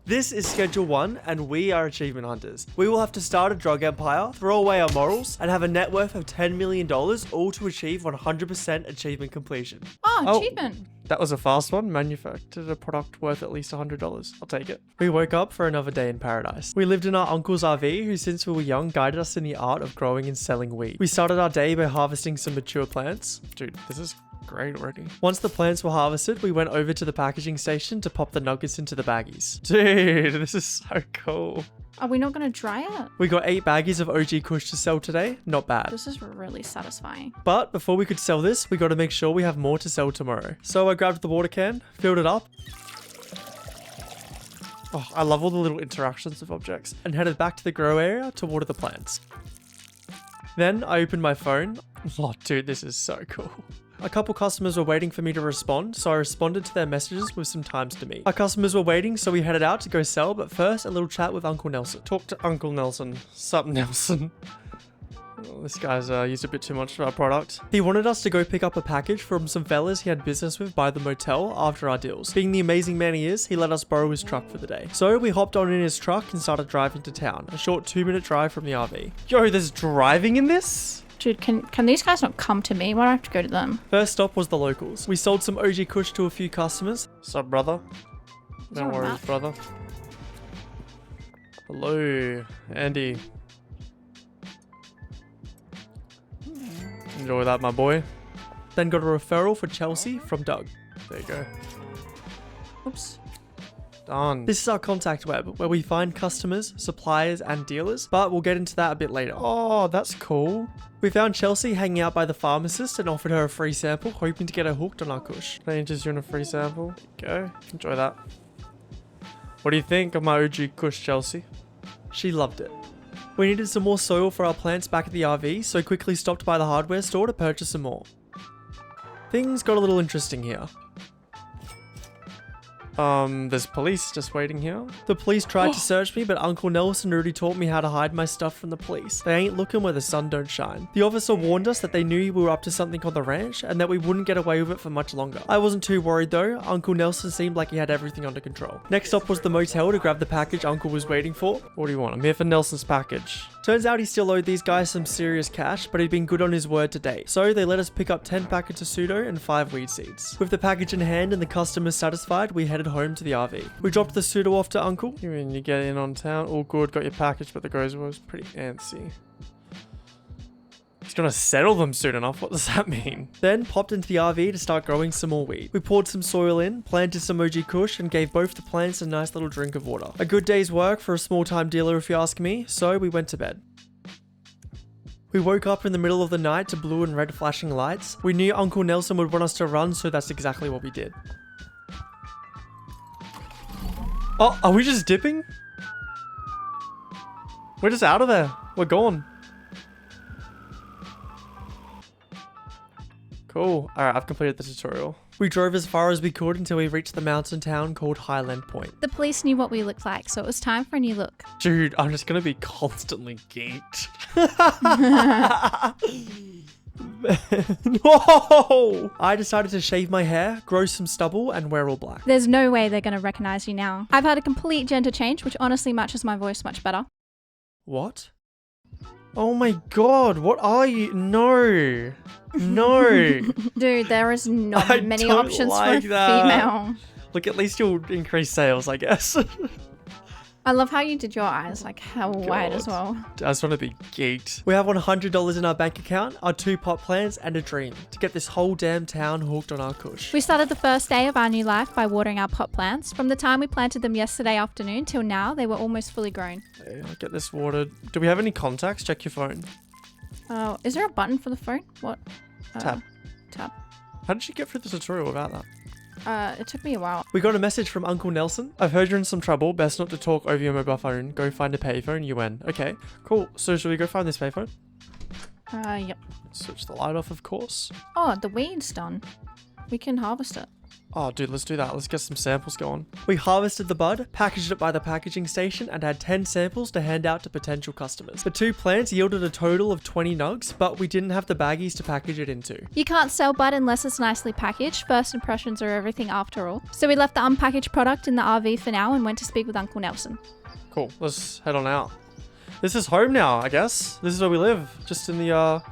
This is Schedule 1 and we are achievement hunters. We will have to start a drug empire, throw away our morals, and have a net worth of $10 million, all to achieve 100% achievement completion. Oh, achievement. That was a fast one. Manufactured a product worth at least $100. I'll take it. We woke up for another day in paradise. We lived in our uncle's RV, who since we were young guided us in the art of growing and selling weed. We started our day by harvesting some mature plants. Dude, this is great already. Once the plants were harvested, we went over to the packaging station to pop the nuggets into the baggies. Dude, this is so cool. Are we not going to try it? We got 8 baggies of OG Kush to sell today. Not bad. This is really satisfying. But before we could sell this, we got to make sure we have more to sell tomorrow. So I grabbed the water can, filled it up. Oh, I love all the little interactions of objects. And headed back to the grow area to water the plants. Then I opened my phone. Oh, dude, this is so cool. A couple customers were waiting for me to respond, so I responded to their messages with some times to meet. Our customers were waiting, so we headed out to go sell, but first a little chat with Uncle Nelson. Talk to Uncle Nelson. Sup, Nelson? Oh, this guy's used a bit too much of our product. He wanted us to go pick up a package from some fellas he had business with by the motel after our deals. Being the amazing man he is, he let us borrow his truck for the day. So we hopped on in his truck and started driving to town, a short 2-minute drive from the RV. Yo, there's driving in this? Dude, can these guys not come to me? Why do I have to go to them? First stop was the locals. We sold some OG Kush to a few customers. Sup, brother? No worries, brother. Hello, Andy. Enjoy that, my boy. Then got a referral for Chelsea from Doug. There you go. Oops. Done. This is our contact web, where we find customers, suppliers, and dealers, but we'll get into that a bit later. Oh, that's cool. We found Chelsea hanging out by the pharmacist and offered her a free sample, hoping to get her hooked on our kush. Can I interest you in a free sample? There you go. Enjoy that. What do you think of my OG kush, Chelsea? She loved it. We needed some more soil for our plants back at the RV, so quickly stopped by the hardware store to purchase some more. Things got a little interesting here. There's police just waiting here. The police tried to search me, but Uncle Nelson already taught me how to hide my stuff from the police. They ain't looking where the sun don't shine. The officer warned us that they knew we were up to something on the ranch and that we wouldn't get away with it for much longer. I wasn't too worried though. Uncle Nelson seemed like he had everything under control. Next up was the motel to grab the package Uncle was waiting for. What do you want? I'm here for Nelson's package. Turns out he still owed these guys some serious cash, but he'd been good on his word to date. So they let us pick up 10 packets of pseudo and 5 weed seeds. With the package in hand and the customers satisfied, we headed home to the RV. We dropped the pseudo off to Uncle. You mean you get in on town? All good, got your package, but the grocer was pretty antsy. He's gonna settle them soon enough. What does that mean? Then popped into the RV to start growing some more weed. We poured some soil in, planted some OG Kush, and gave both the plants a nice little drink of water. A good day's work for a small-time dealer if you ask me, so we went to bed. We woke up in the middle of the night to blue and red flashing lights. We knew Uncle Nelson would want us to run, so that's exactly what we did. Oh, are we just dipping? We're just out of there. We're gone. Cool. Alright, I've completed the tutorial. We drove as far as we could until we reached the mountain town called Highland Point. The police knew what we looked like, so it was time for a new look. Dude, I'm just gonna be constantly geeked. Whoa! I decided to shave my hair, grow some stubble, and wear all black. There's no way they're going to recognize you now. I've had a complete gender change, which honestly matches my voice much better. What? Oh my god, what are you? No. No. Dude, there is not many options like for a that. female. Look, at least you'll increase sales, I guess. I love how you did your eyes, like how wide as well. I just want to be geeked. We have $100 in our bank account, our 2 pot plants, and a dream to get this whole damn town hooked on our kush. We started the first day of our new life by watering our pot plants. From the time we planted them yesterday afternoon till now, they were almost fully grown. Okay, I'll get this watered. Do we have any contacts? Check your phone. Is there a button for the phone? What? Tab. Tab. How did you get through the tutorial without that? It took me a while. We got a message from Uncle Nelson. I've heard you're in some trouble. Best not to talk over your mobile phone. Go find a payphone. UN. Okay, cool. So should we go find this payphone? Yep. Switch the light off, of course. Oh, the weed's done. We can harvest it. Oh, dude, let's do that. Let's get some samples going. We harvested the bud, packaged it by the packaging station, and had 10 samples to hand out to potential customers. The 2 plants yielded a total of 20 nugs, but we didn't have the baggies to package it into. You can't sell bud unless it's nicely packaged. First impressions are everything after all. So we left the unpackaged product in the RV for now and went to speak with Uncle Nelson. Cool. Let's head on out. This is home now, I guess. This is where we live. Just in the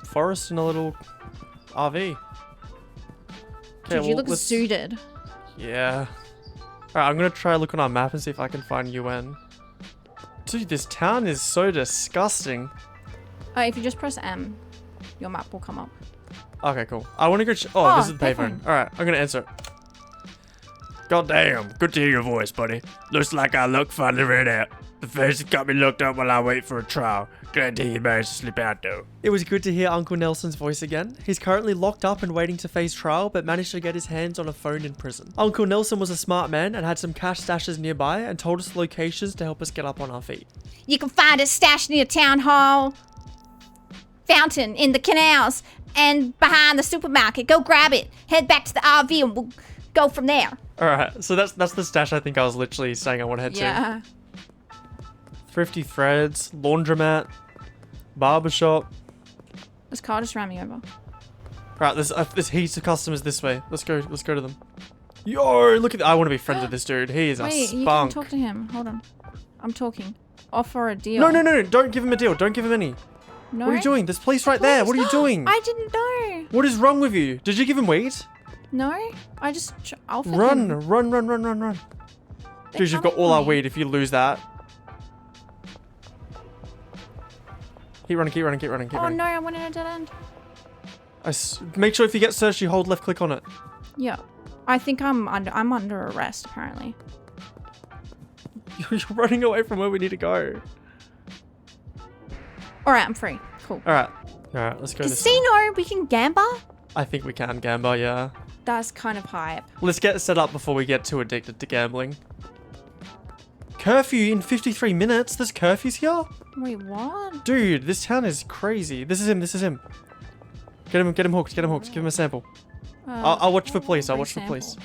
forest in a little RV. Okay, Dude, you look suited. Yeah. Alright, I'm gonna try look on our map and see if I can find UN. Dude, this town is so disgusting. Oh, if you just press M, your map will come up. Okay, cool. I want to go. Oh, this is the payphone. Alright, I'm gonna answer it. God damn, good to hear your voice, buddy. Looks like I look finally ran out. The face has got me looked up while I wait for a trial. Glad to hear you managed to slip out though. It was good to hear Uncle Nelson's voice again. He's currently locked up and waiting to face trial, but managed to get his hands on a phone in prison. Uncle Nelson was a smart man and had some cash stashes nearby and told us locations to help us get up on our feet. You can find a stash near Town Hall, fountain, in the canals, and behind the supermarket. Go grab it. Head back to the RV and we'll go from there. Alright, so that's the stash I think I was literally saying I want to head to. Yeah. Thrifty Threads, laundromat, barbershop. This car just ran me over. Alright, there's heaps of customers this way. Let's go to them. Yo, look at I want to be friends with this dude. He is a Wait, spunk. you can talk to him. Hold on. I'm talking. Offer a deal. No. Don't give him a deal. Don't give him any. No. What are you doing? There's police right there. What are you doing? I didn't know. What is wrong with you? Did you give him weed? No. I just offered Run. him. Dude, you've got all our weed if you lose that. Keep running. Oh no, I went in a dead end. Make sure if you get searched, you hold left click on it. Yeah. I think I'm under arrest apparently. You're running away from where we need to go. Alright, I'm free. Cool. Alright, let's go this way. Casino, we can gamble. I think we can gamble, yeah. That's kind of hype. Let's get set up before we get too addicted to gambling. Curfew in 53 minutes? There's curfews here? Wait, what? Dude, this town is crazy. This is him. Get him hooked. Give him a sample. I'll watch for police. I'll watch for police.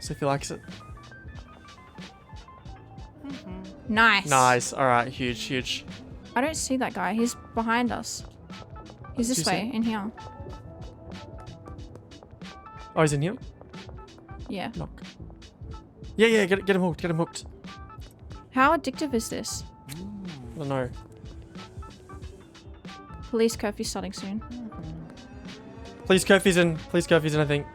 See if he likes it. Nice. Nice. Alright, huge. I don't see that guy. He's behind us. He's this way, in here. Oh, he's in here? Yeah. Knock. Yeah, get him hooked. How addictive is this? I don't know. Police curfew starting soon. Police curfew's in, I think.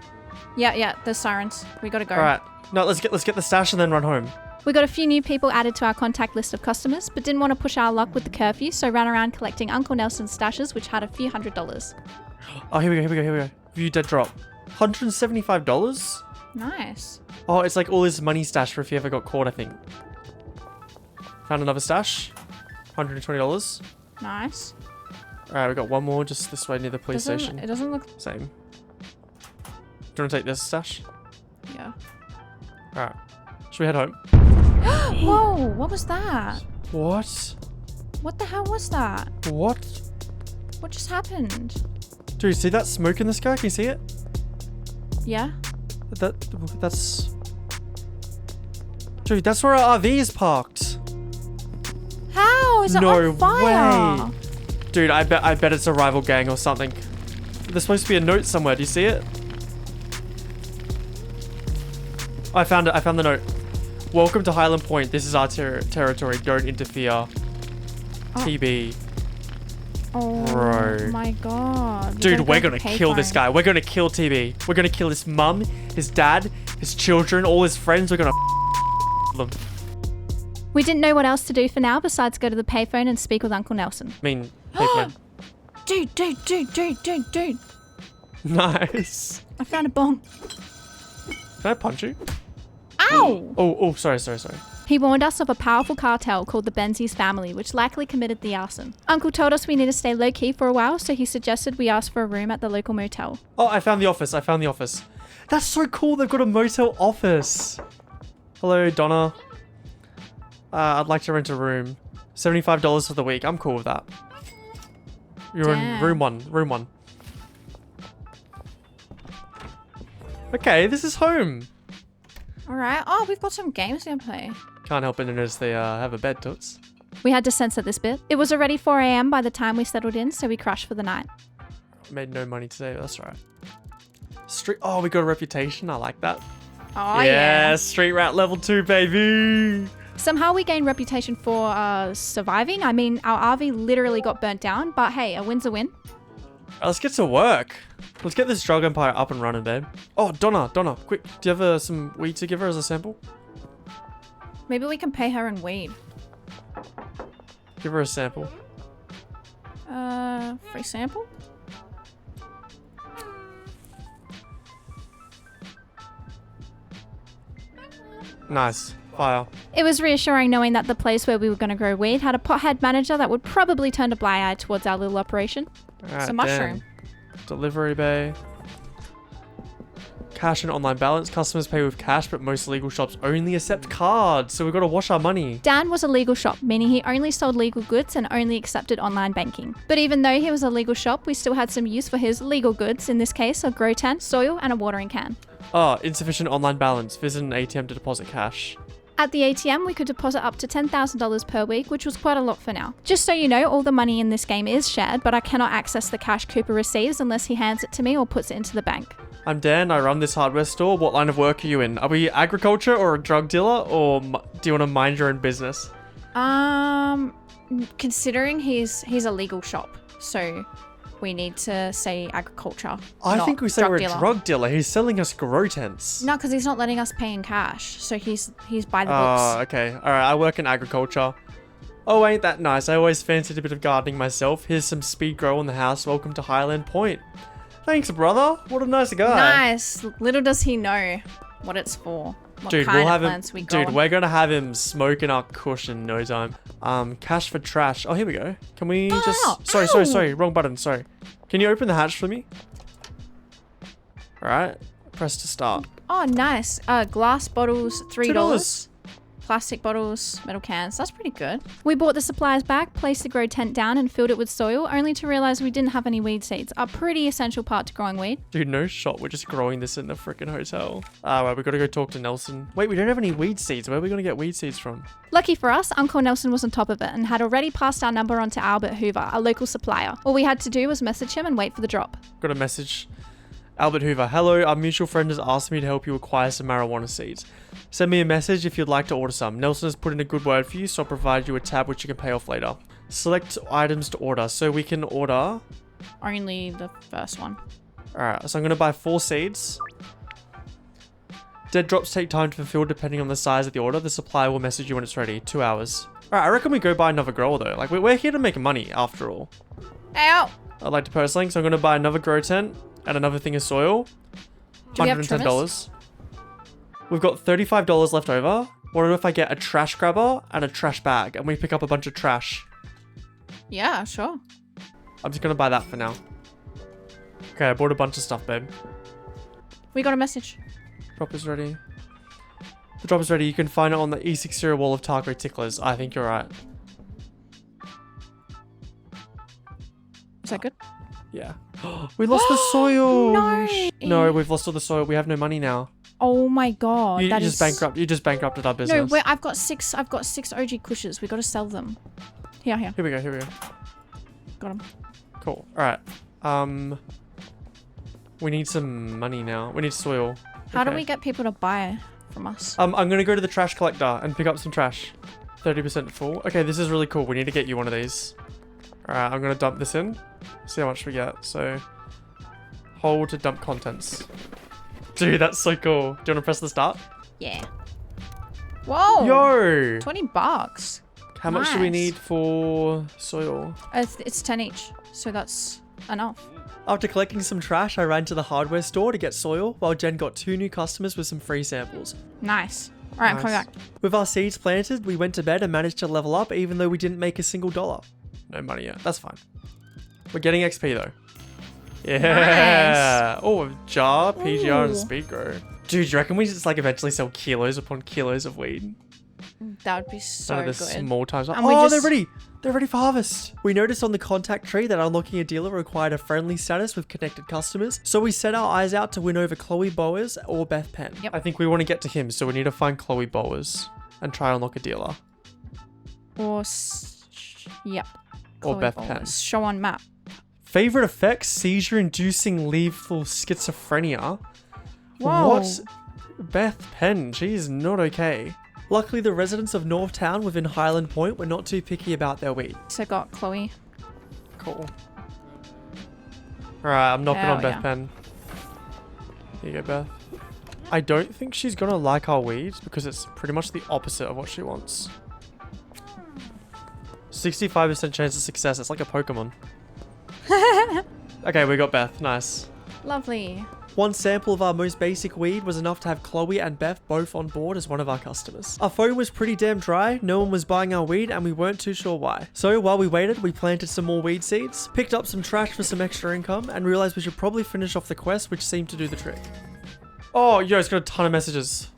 Yeah, there's sirens. We gotta go. Alright. No, let's get the stash and then run home. We got a few new people added to our contact list of customers, but didn't want to push our luck with the curfew, so ran around collecting Uncle Nelson's stashes, which had a few $100s. Oh, here we go. View dead drop. $175? Nice. Oh, it's like all his money stash for if he ever got caught, I think. Found another stash. $120. Nice. Alright, we got one more just this way near the police It station. doesn't look... Same. Do you want to take this stash? Yeah. Alright. Should we head home? Whoa, what was that? What? What the hell was that? What? What just happened? Dude, see that smoke in the sky? Can you see it? Yeah? That's... Dude, that's where our RV is parked. How? Is it No on fire? way. Dude, I bet it's a rival gang or something. There's supposed to be a note somewhere. Do you see it? I found it. I found the note. Welcome to Highland Point. This is our territory. Don't interfere. TB. Oh Bro. my god. Dude, we're gonna kill this guy. We're gonna kill TB. We're gonna kill his mum, his dad, his children, all his friends. We're gonna them. We didn't know what else to do for now besides go to the payphone and speak with Uncle Nelson. I mean, payphone. Dude. Nice. I found a bong. Can I punch you? Ow! Oh, sorry. He warned us of a powerful cartel called the Benzies family, which likely committed the arson. Uncle told us we need to stay low-key for a while, so he suggested we ask for a room at the local motel. Oh, I found the office. That's so cool. They've got a motel office. Hello, Donna. I'd like to rent a room. $75 for the week. I'm cool with that. You're in Damn. room one. Okay, this is home. All right. Oh, we've got some games to play. Can't help but notice they have a bed, Toots. We had to censor this bit. It was already 4 a.m. by the time we settled in, so we crashed for the night. Made no money today, but that's all right. Street. Oh, we got a reputation. I like that. Oh, yeah. Street rat level 2, baby. Somehow we gained reputation for surviving. I mean, our RV literally got burnt down, but hey, a win's a win. Right, let's get to work. Let's get this drug empire up and running, babe. Oh, Donna, quick. Do you have some weed to give her as a sample? Maybe we can pay her in weed. Give her a sample. Free sample? Nice. Fire. It was reassuring knowing that the place where we were going to grow weed had a pothead manager that would probably turn a blind eye towards our little operation. Alright, It's a mushroom. Delivery bay. Cash and online balance. Customers pay with cash, but most legal shops only accept cards. So we've got to wash our money. Dan was a legal shop, meaning he only sold legal goods and only accepted online banking. But even though he was a legal shop, we still had some use for his legal goods, in this case a grow tent, soil, and a watering can. Oh, insufficient online balance. Visit an ATM to deposit cash. At the ATM, we could deposit up to $10,000 per week, which was quite a lot for now. Just so you know, all the money in this game is shared, but I cannot access the cash Cooper receives unless he hands it to me or puts it into the bank. I'm Dan. I run this hardware store. What line of work are you in? Are we agriculture or a drug dealer, or do you want to mind your own business? Considering he's a legal shop, so we need to say agriculture. I think we say we're dealer. a drug dealer. He's selling us grow tents. No, because he's not letting us pay in cash, so he's by the Oh, books. okay. All right. I work in agriculture. Oh, ain't that nice? I always fancied a bit of gardening myself. Here's some speed grow in the house. Welcome to Highland Point. Thanks, brother. What a nice guy. Nice. Little does he know what it's for. What Dude, kind we'll of have him. plants we grow. Dude, we're gonna have him smoking our kush in no time. Cash for trash. Oh, here we go. Can we just? Ow, Sorry. Wrong button. Sorry. Can you open the hatch for me? All right. Press to start. Oh, nice. Glass bottles, $3. $2. Plastic bottles, metal cans. That's pretty good. We bought the supplies back, placed the grow tent down, and filled it with soil, only to realize we didn't have any weed seeds. A pretty essential part to growing weed. Dude, no shot. We're just growing this in the freaking hotel. Right, we gotta go talk to Nelson. Wait, we don't have any weed seeds. Where are we gonna get weed seeds from? Lucky for us, Uncle Nelson was on top of it and had already passed our number on to Albert Hoover, a local supplier. All we had to do was message him and wait for the drop. Got a message. Albert Hoover. Hello, our mutual friend has asked me to help you acquire some marijuana seeds. Send me a message if you'd like to order some. Nelson has put in a good word for you, so I'll provide you a tab which you can pay off later. Select items to order. So we can order... Only the first one. Alright, so I'm going to buy 4 seeds. Dead drops take time to fulfill depending on the size of the order. The supplier will message you when it's ready. 2 hours. Alright, I reckon we go buy another grower though. Like, we're here to make money after all. Ow! I'd like to post links, so I'm going to buy another grow tent and another thing of soil. Do we have $110. We've got $35 left over. What if I get a trash grabber and a trash bag and we pick up a bunch of trash? Yeah, sure. I'm just going to buy that for now. Okay, I bought a bunch of stuff, babe. We got a message. Drop is ready. The drop is ready. You can find it on the E60 wall of taco ticklers. I think you're right. Is that good? Yeah. We lost the soil. No. No, we've lost all the soil. We have no money now. Oh my god. You just bankrupted our business. No, wait, I've got six OG Kushes. We got to sell them. Here. Here we go. Got them. Cool. All right. We need some money now. We need soil. How do Okay. we get people to buy from us? I'm gonna go to the trash collector and pick up some trash. 30% full. Okay, this is really cool. We need to get you one of these. All right, I'm gonna dump this in. See how much we get. So, hold to dump contents. Dude, that's so cool. Do you wanna press the start? Yeah. Whoa. Yo! $20. How much do we Nice. need for soil? It's 10 each, so that's enough. After collecting some trash, I ran to the hardware store to get soil, while Jen got 2 new customers with some free samples. Nice. All right, I'm coming Nice. back. With our seeds planted, we went to bed and managed to level up even though we didn't make a single dollar. No money yet. That's fine. We're getting XP though. Yeah. Nice. Oh, a jar, PGR, and Ooh. speed grow. Dude, do you reckon we just like eventually sell kilos upon kilos of weed? That would be so None of good. the small times. And we Oh, just- they're ready. They're ready for harvest. We noticed on the contact tree that unlocking a dealer required a friendly status with connected customers. So we set our eyes out to win over Chloe Bowers or Beth Penn. Yep. I think we want to get to him. So we need to find Chloe Bowers and try to unlock a dealer. Or, yep. Or Chloe Beth Bowles. Penn. Show on map. Favorite effects, seizure-inducing lethal schizophrenia. Whoa. What? Beth Penn, she's not okay. Luckily, the residents of Northtown within Highland Point were not too picky about their weed. So got Chloe. Cool. Alright, I'm knocking Hell on Beth yeah. Penn. Here you go, Beth. I don't think she's gonna like our weed because it's pretty much the opposite of what she wants. 65% chance of success. It's like a Pokemon. Okay, we got Beth. Nice. Lovely. One sample of our most basic weed was enough to have Chloe and Beth both on board as one of our customers. Our phone was pretty damn dry, no one was buying our weed, and we weren't too sure why. So while we waited, we planted some more weed seeds, picked up some trash for some extra income, and realized we should probably finish off the quest, which seemed to do the trick. Oh, yo, it's got a ton of messages.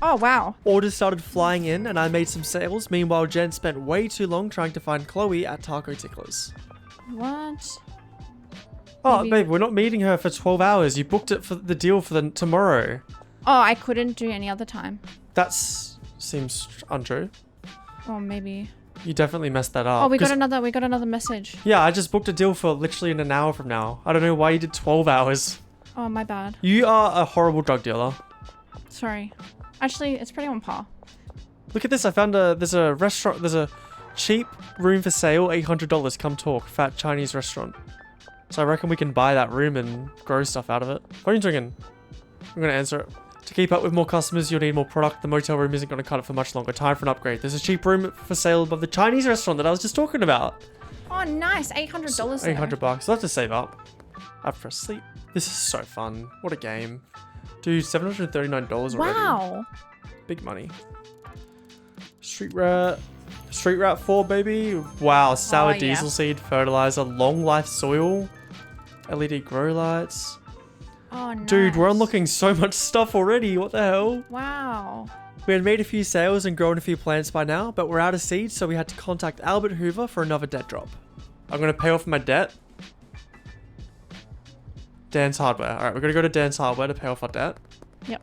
Oh, wow. Orders started flying in, and I made some sales. Meanwhile, Jen spent way too long trying to find Chloe at Taco Ticklers. What? Oh, Maybe- babe, we're not meeting her for 12 hours. You booked it for the deal for the tomorrow. Oh, I couldn't do any other time. Seems untrue. Or maybe. You definitely messed that up. Oh, we got 'cause- another message. Yeah, I just booked a deal for literally in an hour from now. I don't know why you did 12 hours. Oh, my bad. You are a horrible drug dealer. Sorry. Actually, it's pretty on par. Look at this. I found there's a restaurant. There's a cheap room for sale, $800. Come talk. Fat Chinese restaurant. So I reckon we can buy that room and grow stuff out of it. What are you drinking? I'm going to answer it. To keep up with more customers, you'll need more product. The motel room isn't going to cut it for much longer. Time for an upgrade. There's a cheap room for sale above the Chinese restaurant that I was just talking about. Oh, nice. $800. $800. I'll have to save up. After sleep. This is so fun. What a game. Dude, $739 already. Wow. Big money. Street Rat 4, baby. Wow, sour Oh, yeah. diesel seed, fertilizer, long life soil, LED grow lights. Oh, nice. Dude, we're unlocking so much stuff already. What the hell? Wow. We had made a few sales and grown a few plants by now, but we're out of seeds, so we had to contact Albert Hoover for another debt drop. I'm going to pay off my debt. Dan's Hardware. Alright, we're going to go to Dan's Hardware to pay off our debt. Yep.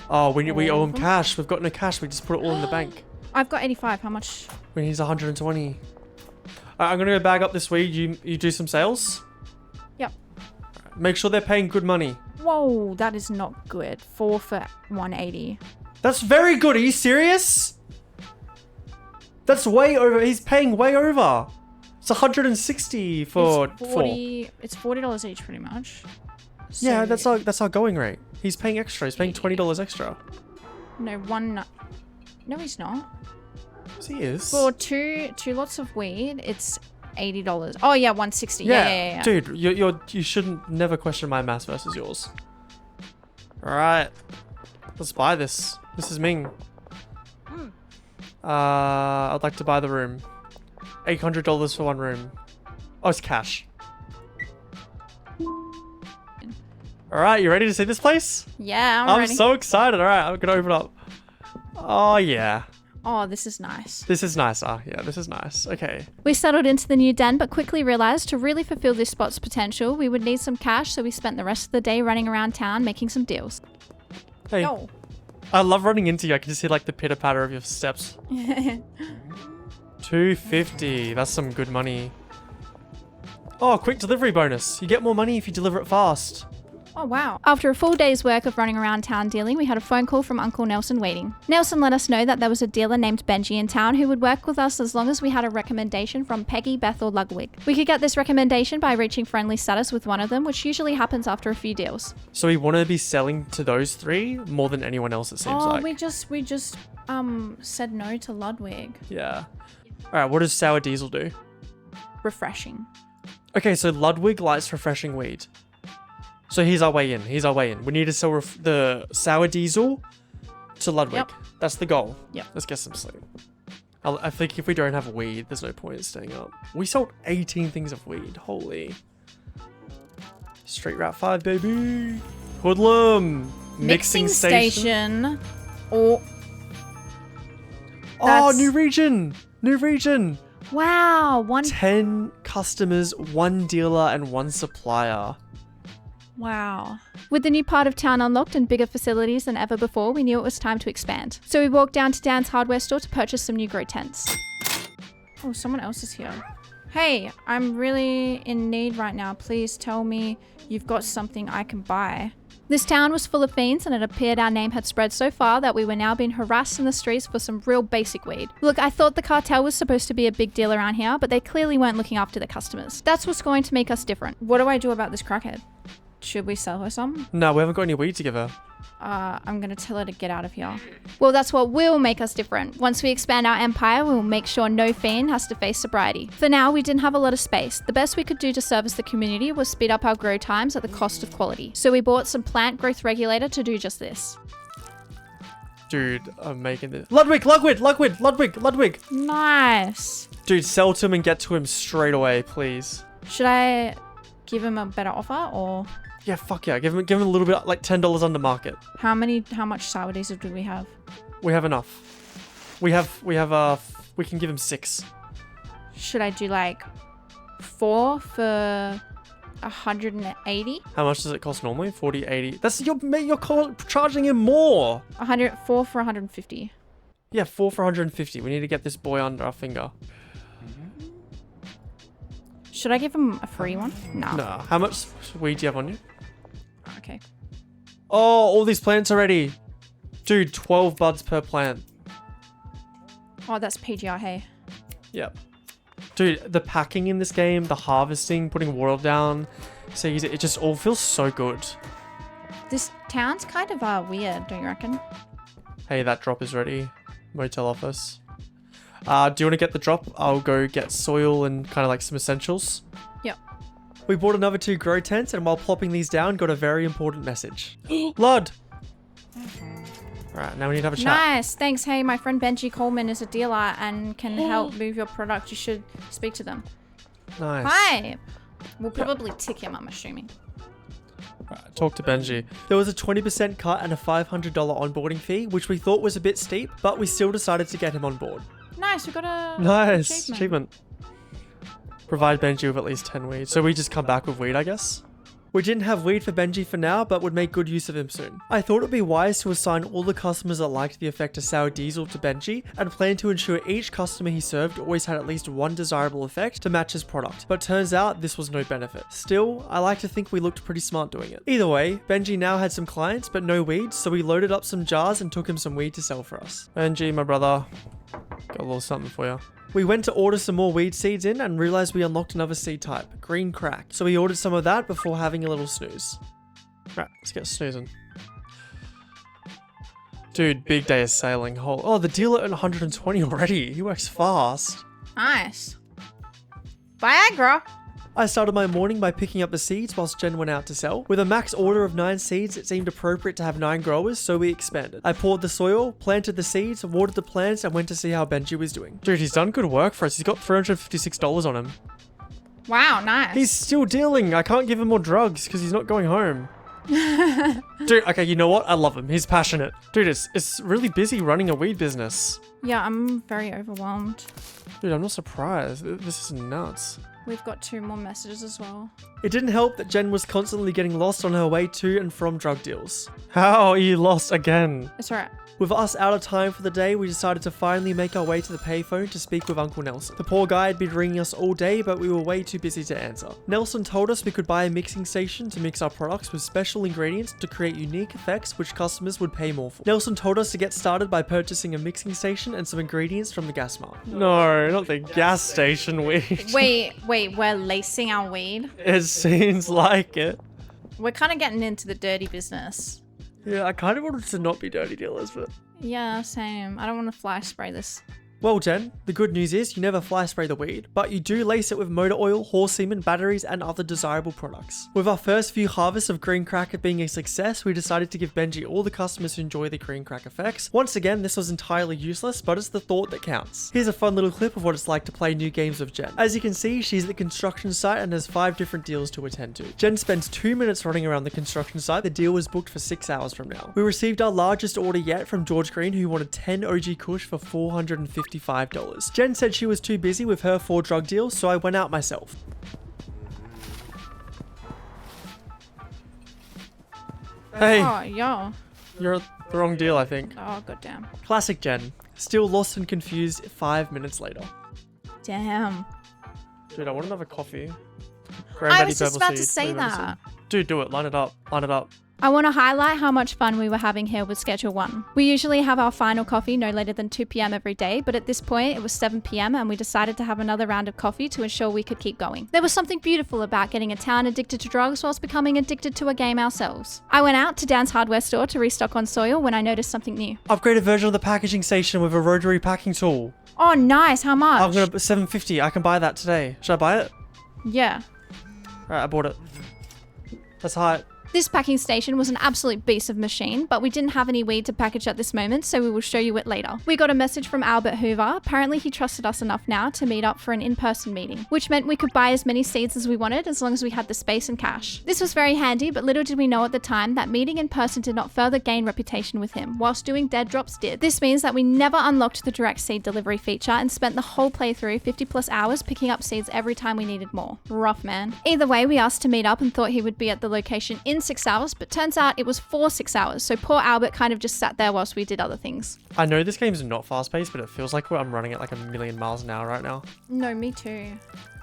Oh, we owe All him of them? cash. We've got no cash. We just put it all in the bank. I've got 85. How much? We need 120. Alright, I'm going to go bag up this weed. You do some sales? Yep. Make sure they're paying good money. Whoa, that is not good. 4 for 180. That's very good. Are you serious? That's way over. He's paying way over. It's 160 for it's 4. 40. It's $40 each, pretty much. Yeah, So- that's our going rate. He's paying extra. He's paying $20 extra. No, one. No, he's not. Yes, he is. For two lots of weed, it's $80. Oh yeah, 160. Yeah. Dude, you shouldn't never question my maths versus yours. All right, let's buy this. This is Ming. I'd like to buy the room. $800 for one room. Oh, it's cash. All right, you ready to see this place? Yeah, I'm I'm ready. so excited. All right, I'm gonna open up. Oh yeah, Oh, this is nice. this is nicer. Yeah, this is nice. Okay. We settled into the new den, but quickly realized to really fulfill this spot's potential, we would need some cash, so we spent the rest of the day running around town making some deals. Hey, Yo. I love running into you. I can just hear like the pitter patter of your steps. 250. That's some good money. Oh, quick delivery bonus. You get more money if you deliver it fast. Oh, wow. After a full day's work of running around town dealing, we had a phone call from Uncle Nelson waiting. Nelson let us know that there was a dealer named Benji in town who would work with us as long as we had a recommendation from Peggy, Beth, or Ludwig. We could get this recommendation by reaching friendly status with one of them, which usually happens after a few deals. So we want to be selling to those three more than anyone else, it seems like. we just said no to Ludwig. Yeah. All right, what does Sour Diesel do? Refreshing. Okay, so Ludwig likes refreshing weed. So he's our way in. We need to sell the Sour Diesel to Ludwig. Yep. That's the goal. Yep. Let's get some sleep. I think if we don't have weed, there's no point in staying up. We sold 18 things of weed. Holy. Street Rat 5, baby. Hoodlum. Mixing station. Or Oh, That's- new region. New region. Wow, 10 customers, 1 dealer, and 1 supplier. Wow. With the new part of town unlocked and bigger facilities than ever before, we knew it was time to expand. So we walked down to Dan's hardware store to purchase some new grow tents. Oh, someone else is here. Hey, I'm really in need right now. Please tell me you've got something I can buy. This town was full of fiends, and it appeared our name had spread so far that we were now being harassed in the streets for some real basic weed. Look, I thought the cartel was supposed to be a big deal around here, but they clearly weren't looking after the customers. That's what's going to make us different. What do I do about this crackhead? Should we sell her some? No, we haven't got any weed to give her. I'm gonna tell her to get out of here. Well, that's what will make us different. Once we expand our empire, we will make sure no fiend has to face sobriety. For now, we didn't have a lot of space. The best we could do to service the community was speed up our grow times at the cost of quality. So we bought some plant growth regulator to do just this. Dude, I'm making this. Ludwig! Nice. Dude, sell to him and get to him straight away, please. Should I give him a better offer, or Yeah, fuck yeah. Give him a little bit, like $10 under market. how much sour diesel do we have? We have enough. We can give him 6. Should I do like 4 for 180? How much does it cost normally? 40, 80. That's you're charging him more. 4 for 150. Yeah, 4 for 150. We need to get this boy under our finger. Should I give him a free one? No. Nah. How much weed do you have on you? Okay. Oh, all these plants already. Dude, 12 buds per plant. Oh, that's PGR, hey. Yep. Dude, the packing in this game, the harvesting, putting water down, so easy. It just all feels so good. This town's kind of weird, don't you reckon? Hey, that drop is ready. Motel office. Do you want to get the drop? I'll go get soil and kind of like some essentials. Yep. We bought another 2 grow tents, and while plopping these down, got a very important message. Lud! Alright, now we need to have a chat. Nice, thanks. Hey, my friend Benji Coleman is a dealer and can help move your product. You should speak to them. Nice. Hi. We'll probably tick him, I'm assuming. Right, talk to Benji. There was a 20% cut and a $500 onboarding fee, which we thought was a bit steep, but we still decided to get him on board. Nice, we got a Nice. Achievement. Provide Benji with at least 10 weed. So we just come back with weed, I guess? We didn't have weed for Benji for now, but would make good use of him soon. I thought it would be wise to assign all the customers that liked the effect of sour diesel to Benji, and plan to ensure each customer he served always had at least one desirable effect to match his product. But turns out this was no benefit. Still, I like to think we looked pretty smart doing it. Either way, Benji now had some clients, but no weed, so we loaded up some jars and took him some weed to sell for us. Benji, my brother, got a little something for you. We went to order some more weed seeds in and realized we unlocked another seed type, green crack. So we ordered some of that before having a little snooze. Right, let's get snoozing. Dude, big day of sailing. Oh, the dealer at 120 already. He works fast. Nice. Viagra. I started my morning by picking up the seeds whilst Jen went out to sell. With a max order of 9 seeds, it seemed appropriate to have 9 growers, so we expanded. I poured the soil, planted the seeds, watered the plants, and went to see how Benji was doing. Dude, he's done good work for us. He's got $356 on him. Wow, nice. He's still dealing. I can't give him more drugs because he's not going home. Dude, okay, you know what? I love him. He's passionate. Dude, it's really busy running a weed business. Yeah, I'm very overwhelmed. Dude, I'm not surprised. This is nuts. We've got 2 more messages as well. It didn't help that Jen was constantly getting lost on her way to and from drug deals. How are you lost again? It's alright. With us out of time for the day, we decided to finally make our way to the payphone to speak with Uncle Nelson. The poor guy had been ringing us all day, but we were way too busy to answer. Nelson told us we could buy a mixing station to mix our products with special ingredients to create unique effects which customers would pay more for. Nelson told us to get started by purchasing a mixing station and some ingredients from the gas mart. No, not the gas station weed. Wait, we're lacing our weed? It seems like it. We're kind of getting into the dirty business. Yeah, I kind of wanted to not be dirty dealers, but... Yeah, same. I don't want to fly spray this. Well, Jen, the good news is you never fly spray the weed, but you do lace it with motor oil, horse semen, batteries, and other desirable products. With our first few harvests of green cracker being a success, we decided to give Benji all the customers who enjoy the green crack effects. Once again, this was entirely useless, but it's the thought that counts. Here's a fun little clip of what it's like to play new games with Jen. As you can see, she's at the construction site and has 5 different deals to attend to. Jen spends 2 minutes running around the construction site. The deal was booked for 6 hours from now. We received our largest order yet from George Green, who wanted 10 OG Kush for $455. Jen said she was too busy with her 4 drug deals, so I went out myself. Hey, Oh, yo. you're at the wrong deal, I think. Oh, goddamn. Classic Jen. Still lost and confused 5 minutes later. Damn. Dude, I want another coffee. I Granddaddy was just purple about to seed, say blue medicine. that. Dude, do it. Line it up. Line it up. I want to highlight how much fun we were having here with Schedule 1. We usually have our final coffee no later than 2 p.m. every day, but at this point it was 7 p.m. and we decided to have another round of coffee to ensure we could keep going. There was something beautiful about getting a town addicted to drugs whilst becoming addicted to a game ourselves. I went out to Dan's hardware store to restock on soil when I noticed something new. Upgraded version of the packaging station with a rotary packing tool. Oh, nice. How much? I'm gonna $750. I can buy that today. Should I buy it? Yeah. Alright, I bought it. That's hot. This packing station was an absolute beast of machine, but we didn't have any weed to package at this moment, so we will show you it later. We got a message from Albert Hoover. Apparently he trusted us enough now to meet up for an in-person meeting, which meant we could buy as many seeds as we wanted as long as we had the space and cash. This was very handy, but little did we know at the time that meeting in person did not further gain reputation with him, whilst doing dead drops did. This means that we never unlocked the direct seed delivery feature and spent the whole playthrough 50+ hours picking up seeds every time we needed more. Rough, man. Either way, we asked to meet up and thought he would be at the location in 6 hours, but turns out it was for 6 hours, so poor Albert kind of just sat there whilst we did other things. I know this game's not fast-paced, but it feels like I'm running at like 1,000,000 miles an hour right now. No, me too.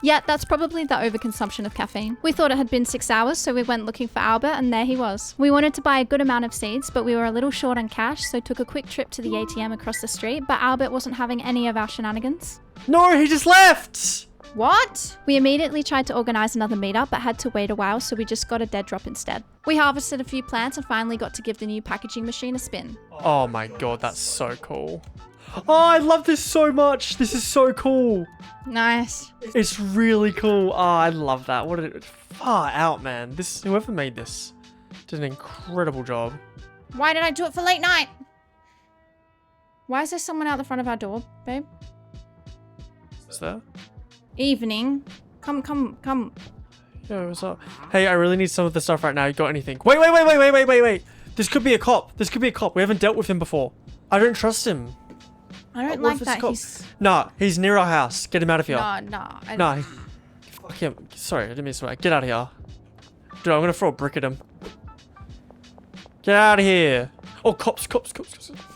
Yeah, that's probably the overconsumption of caffeine. We thought it had been 6 hours, so we went looking for Albert, and there he was. We wanted to buy a good amount of seeds, but we were a little short on cash, so took a quick trip to the ATM across the street, but Albert wasn't having any of our shenanigans. No, he just left! What? We immediately tried to organize another meetup, but had to wait a while, so we just got a dead drop instead. We harvested a few plants and finally got to give the new packaging machine a spin. Oh my god, that's so cool. Oh, I love this so much. This is so cool. Nice. It's really cool. Oh, I love that. What a far out, man. This whoever made this did an incredible job. Why did I do it for late night? Why is there someone out the front of our door, babe? Is there? Evening. Come. Yo, what's up? Hey, I really need some of the stuff right now. You got anything? Wait. This could be a cop. We haven't dealt with him before. I don't trust him. I don't What like if it's a that cop? he's... Nah, he's near our house. Get him out of here. No. Fuck him. Sorry, I didn't mean to swear. Get out of here. Dude, I'm gonna throw a brick at him. Get out of here. Oh, cops.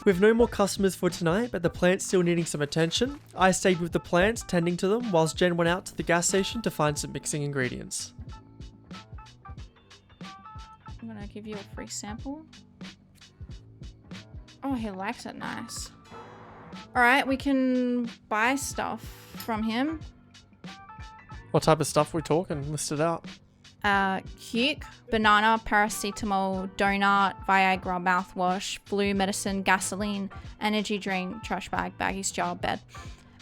We have no more customers for tonight, but the plant's still needing some attention. I stayed with the plants, tending to them, whilst Jen went out to the gas station to find some mixing ingredients. I'm gonna give you a free sample. Oh, he likes it. Nice. Alright, we can buy stuff from him. What type of stuff we talking? List it out. Cuke, banana, paracetamol, donut, Viagra, mouthwash, flu medicine, gasoline, energy drink, trash bag, baggies jar, bed.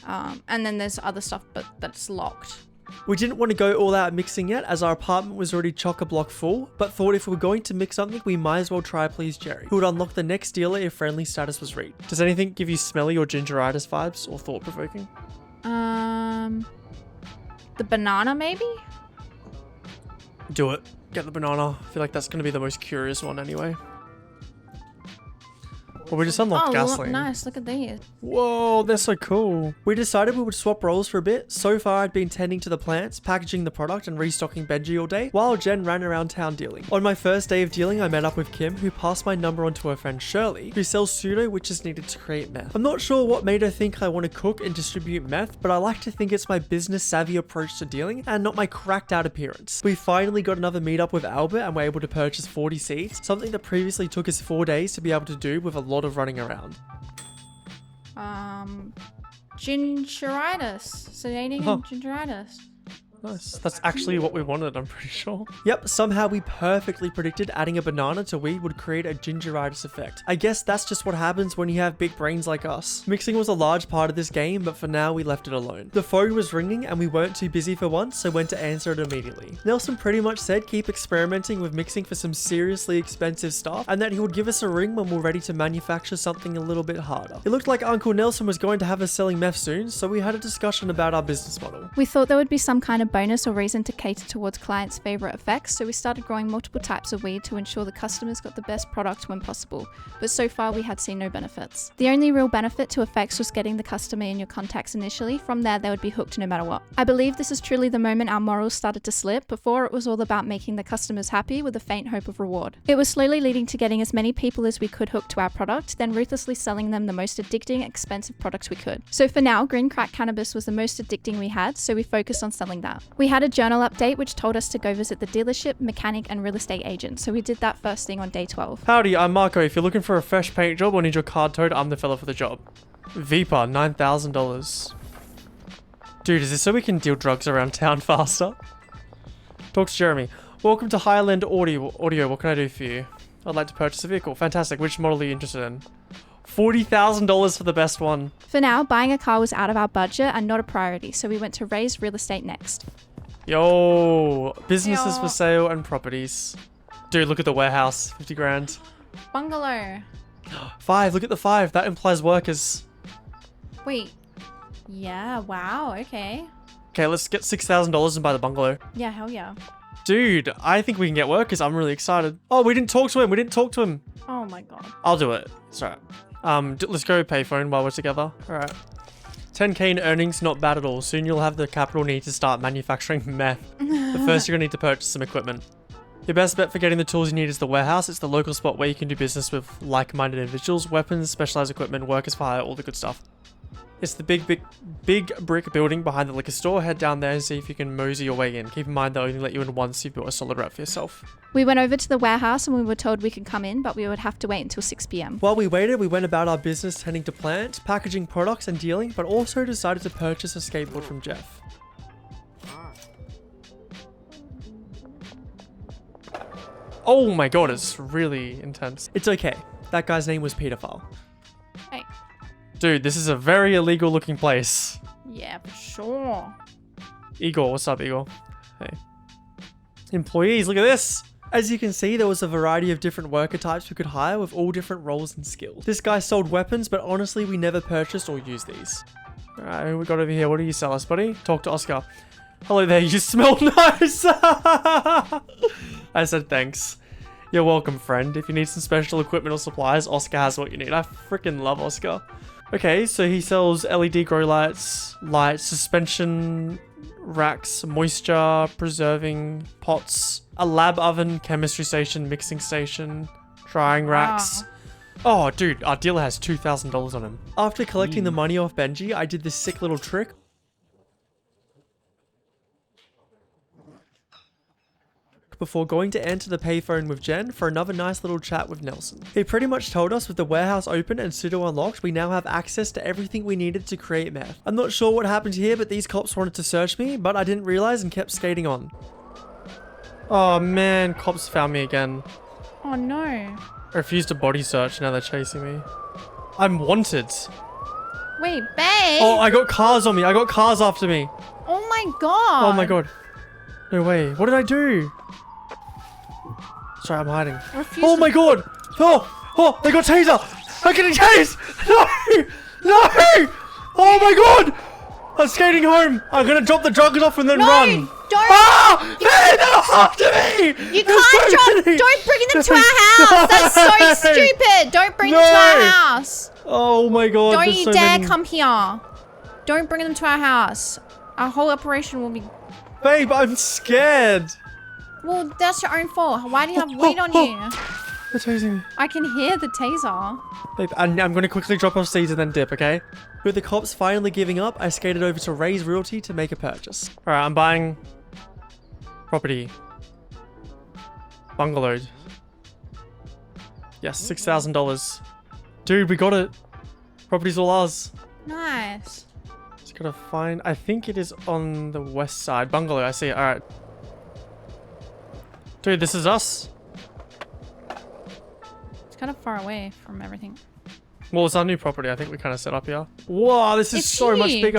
And then there's other stuff, but that's locked. We didn't want to go all out mixing yet, as our apartment was already chock-a-block full, but thought if we were going to mix something, we might as well try Please Jerry, who would unlock the next dealer if friendly status was reached. Does anything give you smelly or gingeritis vibes, or thought-provoking? The banana, maybe? Do it. Get the banana. I feel like that's going to be the most curious one anyway. Well, we just unlocked gasoline. Nice. Look at these. Whoa, they're so cool. We decided we would swap roles for a bit. So far, I'd been tending to the plants, packaging the product, and restocking Benji all day, while Jen ran around town dealing. On my first day of dealing, I met up with Kim, who passed my number on to her friend Shirley, who sells pseudo witches needed to create meth. I'm not sure what made her think I want to cook and distribute meth, but I like to think it's my business savvy approach to dealing and not my cracked out appearance. We finally got another meetup with Albert and were able to purchase 40 seeds, something that previously took us 4 days to be able to do with a lot of running around. Gingeritis. Sedating and gingeritis. Nice. That's actually what we wanted, I'm pretty sure. Yep, somehow we perfectly predicted adding a banana to weed would create a gingeritis effect. I guess that's just what happens when you have big brains like us. Mixing was a large part of this game, but for now we left it alone. The phone was ringing and we weren't too busy for once, so went to answer it immediately. Nelson pretty much said keep experimenting with mixing for some seriously expensive stuff, and that he would give us a ring when we're ready to manufacture something a little bit harder. It looked like Uncle Nelson was going to have us selling meth soon, so we had a discussion about our business model. We thought there would be some kind of bonus or reason to cater towards clients' favourite effects, so we started growing multiple types of weed to ensure the customers got the best product when possible, but so far we had seen no benefits. The only real benefit to effects was getting the customer in your contacts initially. From there they would be hooked no matter what. I believe this is truly the moment our morals started to slip. Before, it was all about making the customers happy with a faint hope of reward. It was slowly leading to getting as many people as we could hooked to our product, then ruthlessly selling them the most addicting, expensive products we could. So for now, green crack cannabis was the most addicting we had, so we focused on selling that. We had a journal update which told us to go visit the dealership, mechanic and real estate agent, so we did that first thing on day 12. Howdy, I'm Marco. If you're looking for a fresh paint job or need your card towed, I'm the fella for the job. Vipa, $9,000. Dude, is this so we can deal drugs around town faster? Talk to Jeremy. Welcome to Highland Audio. What can I do for you? I'd like to purchase a vehicle. Fantastic. Which model are you interested in? $40,000 for the best one. For now, buying a car was out of our budget and not a priority, so we went to raise real estate next. Yo, businesses for sale and properties. Dude, look at the warehouse. 50 grand. Bungalow. 5, look at the 5. That implies workers. Wait. Yeah, wow, okay. Okay, let's get $6,000 and buy the bungalow. Yeah, hell yeah. Dude, I think we can get workers. I'm really excited. Oh, we didn't talk to him. Oh my god. I'll do it. It's alright. Let's go payphone while we're together. Alright. 10k in earnings, not bad at all. Soon you'll have the capital need to start manufacturing meth. But first you're gonna need to purchase some equipment. Your best bet for getting the tools you need is the warehouse. It's the local spot where you can do business with like-minded individuals, weapons, specialized equipment, workers for hire, all the good stuff. It's the big brick building behind the liquor store. Head down there and see if you can mosey your way in. Keep in mind they'll only let you in once you've built a solid route for yourself. We went over to the warehouse and we were told we could come in, but we would have to wait until 6 p.m. While we waited, we went about our business tending to plants, packaging products and dealing, but also decided to purchase a skateboard from Jeff. Oh my god, it's really intense. It's okay. That guy's name was Pedophile. Hey. Dude, this is a very illegal looking place. Yeah, for sure. Igor, what's up, Igor? Hey. Employees, look at this! As you can see, there was a variety of different worker types we could hire with all different roles and skills. This guy sold weapons, but honestly, we never purchased or used these. Alright, who we got over here? What do you sell us, buddy? Talk to Oscar. Hello there, you smell nice! I said thanks. You're welcome, friend. If you need some special equipment or supplies, Oscar has what you need. I freaking love Oscar. Okay, so he sells LED grow lights, suspension racks, moisture preserving pots, a lab oven, chemistry station, mixing station, drying racks. Oh, dude, our dealer has $2,000 on him. After collecting the money off Benji, I did this sick little trick. Before going to enter the payphone with Jen for another nice little chat with Nelson. He pretty much told us with the warehouse open and pseudo unlocked, we now have access to everything we needed to create meth. I'm not sure what happened here, but these cops wanted to search me, but I didn't realize and kept skating on. Oh man, cops found me again. Oh no. I refused a body search, now they're chasing me. I'm wanted. Wait, babe. Oh, I got cars on me. I got cars after me. Oh my god. Oh my god. No way. What did I do? Sorry, I'm hiding. Oh my god! Oh, they got taser! I'm getting tased! No! No! Oh my god! I'm skating home. I'm gonna drop the drugs off and then run. Don't. Ah! They're after me! You can't drop. Don't bring them to our house. That's so stupid. Don't bring them to our house. Oh my god. Don't there's you so dare many. come here. Don't bring them to our house. Our whole operation will be. Babe, I'm scared. Well, that's your own fault. Why do you have weed on you? They're chasing me. I can hear the taser. Babe, I'm gonna quickly drop off seeds and then dip, okay? With the cops finally giving up, I skated over to Ray's Realty to make a purchase. Alright, I'm buying property. Bungalow. Yes, $6,000. Dude, we got it. Property's all ours. Nice. Just gotta find... I think it is on the west side. Bungalow, I see it. Alright. Dude, this is us. It's kind of far away from everything. Well, it's our new property. I think we kind of set up here. Whoa, this is It's so much huge. bigger.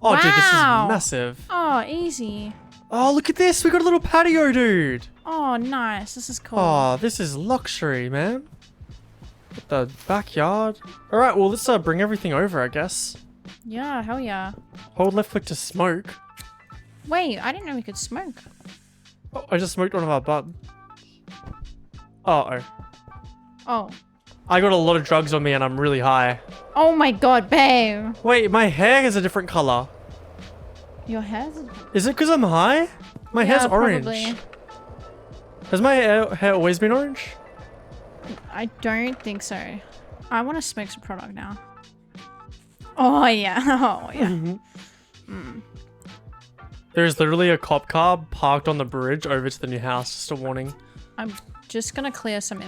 Oh, dude, this is Wow. massive. Oh, easy. Oh, look at this. We got a little patio, dude. Oh, nice. This is cool. Oh, this is luxury, man. Got the backyard. All right, well, let's bring everything over, I guess. Yeah, hell yeah. Hold left click to smoke. Wait, I didn't know we could smoke. Oh, I just smoked one of our bud. Uh-oh. Oh. I got a lot of drugs on me and I'm really high. Oh my god, babe. Wait, my hair is a different color. Your hair's... Is it because I'm high? My hair's orange. Probably. Has my hair always been orange? I don't think so. I want to smoke some product now. Oh, yeah. Oh, yeah. There's literally a cop car parked on the bridge over to the new house. Just a warning. I'm just going to clear some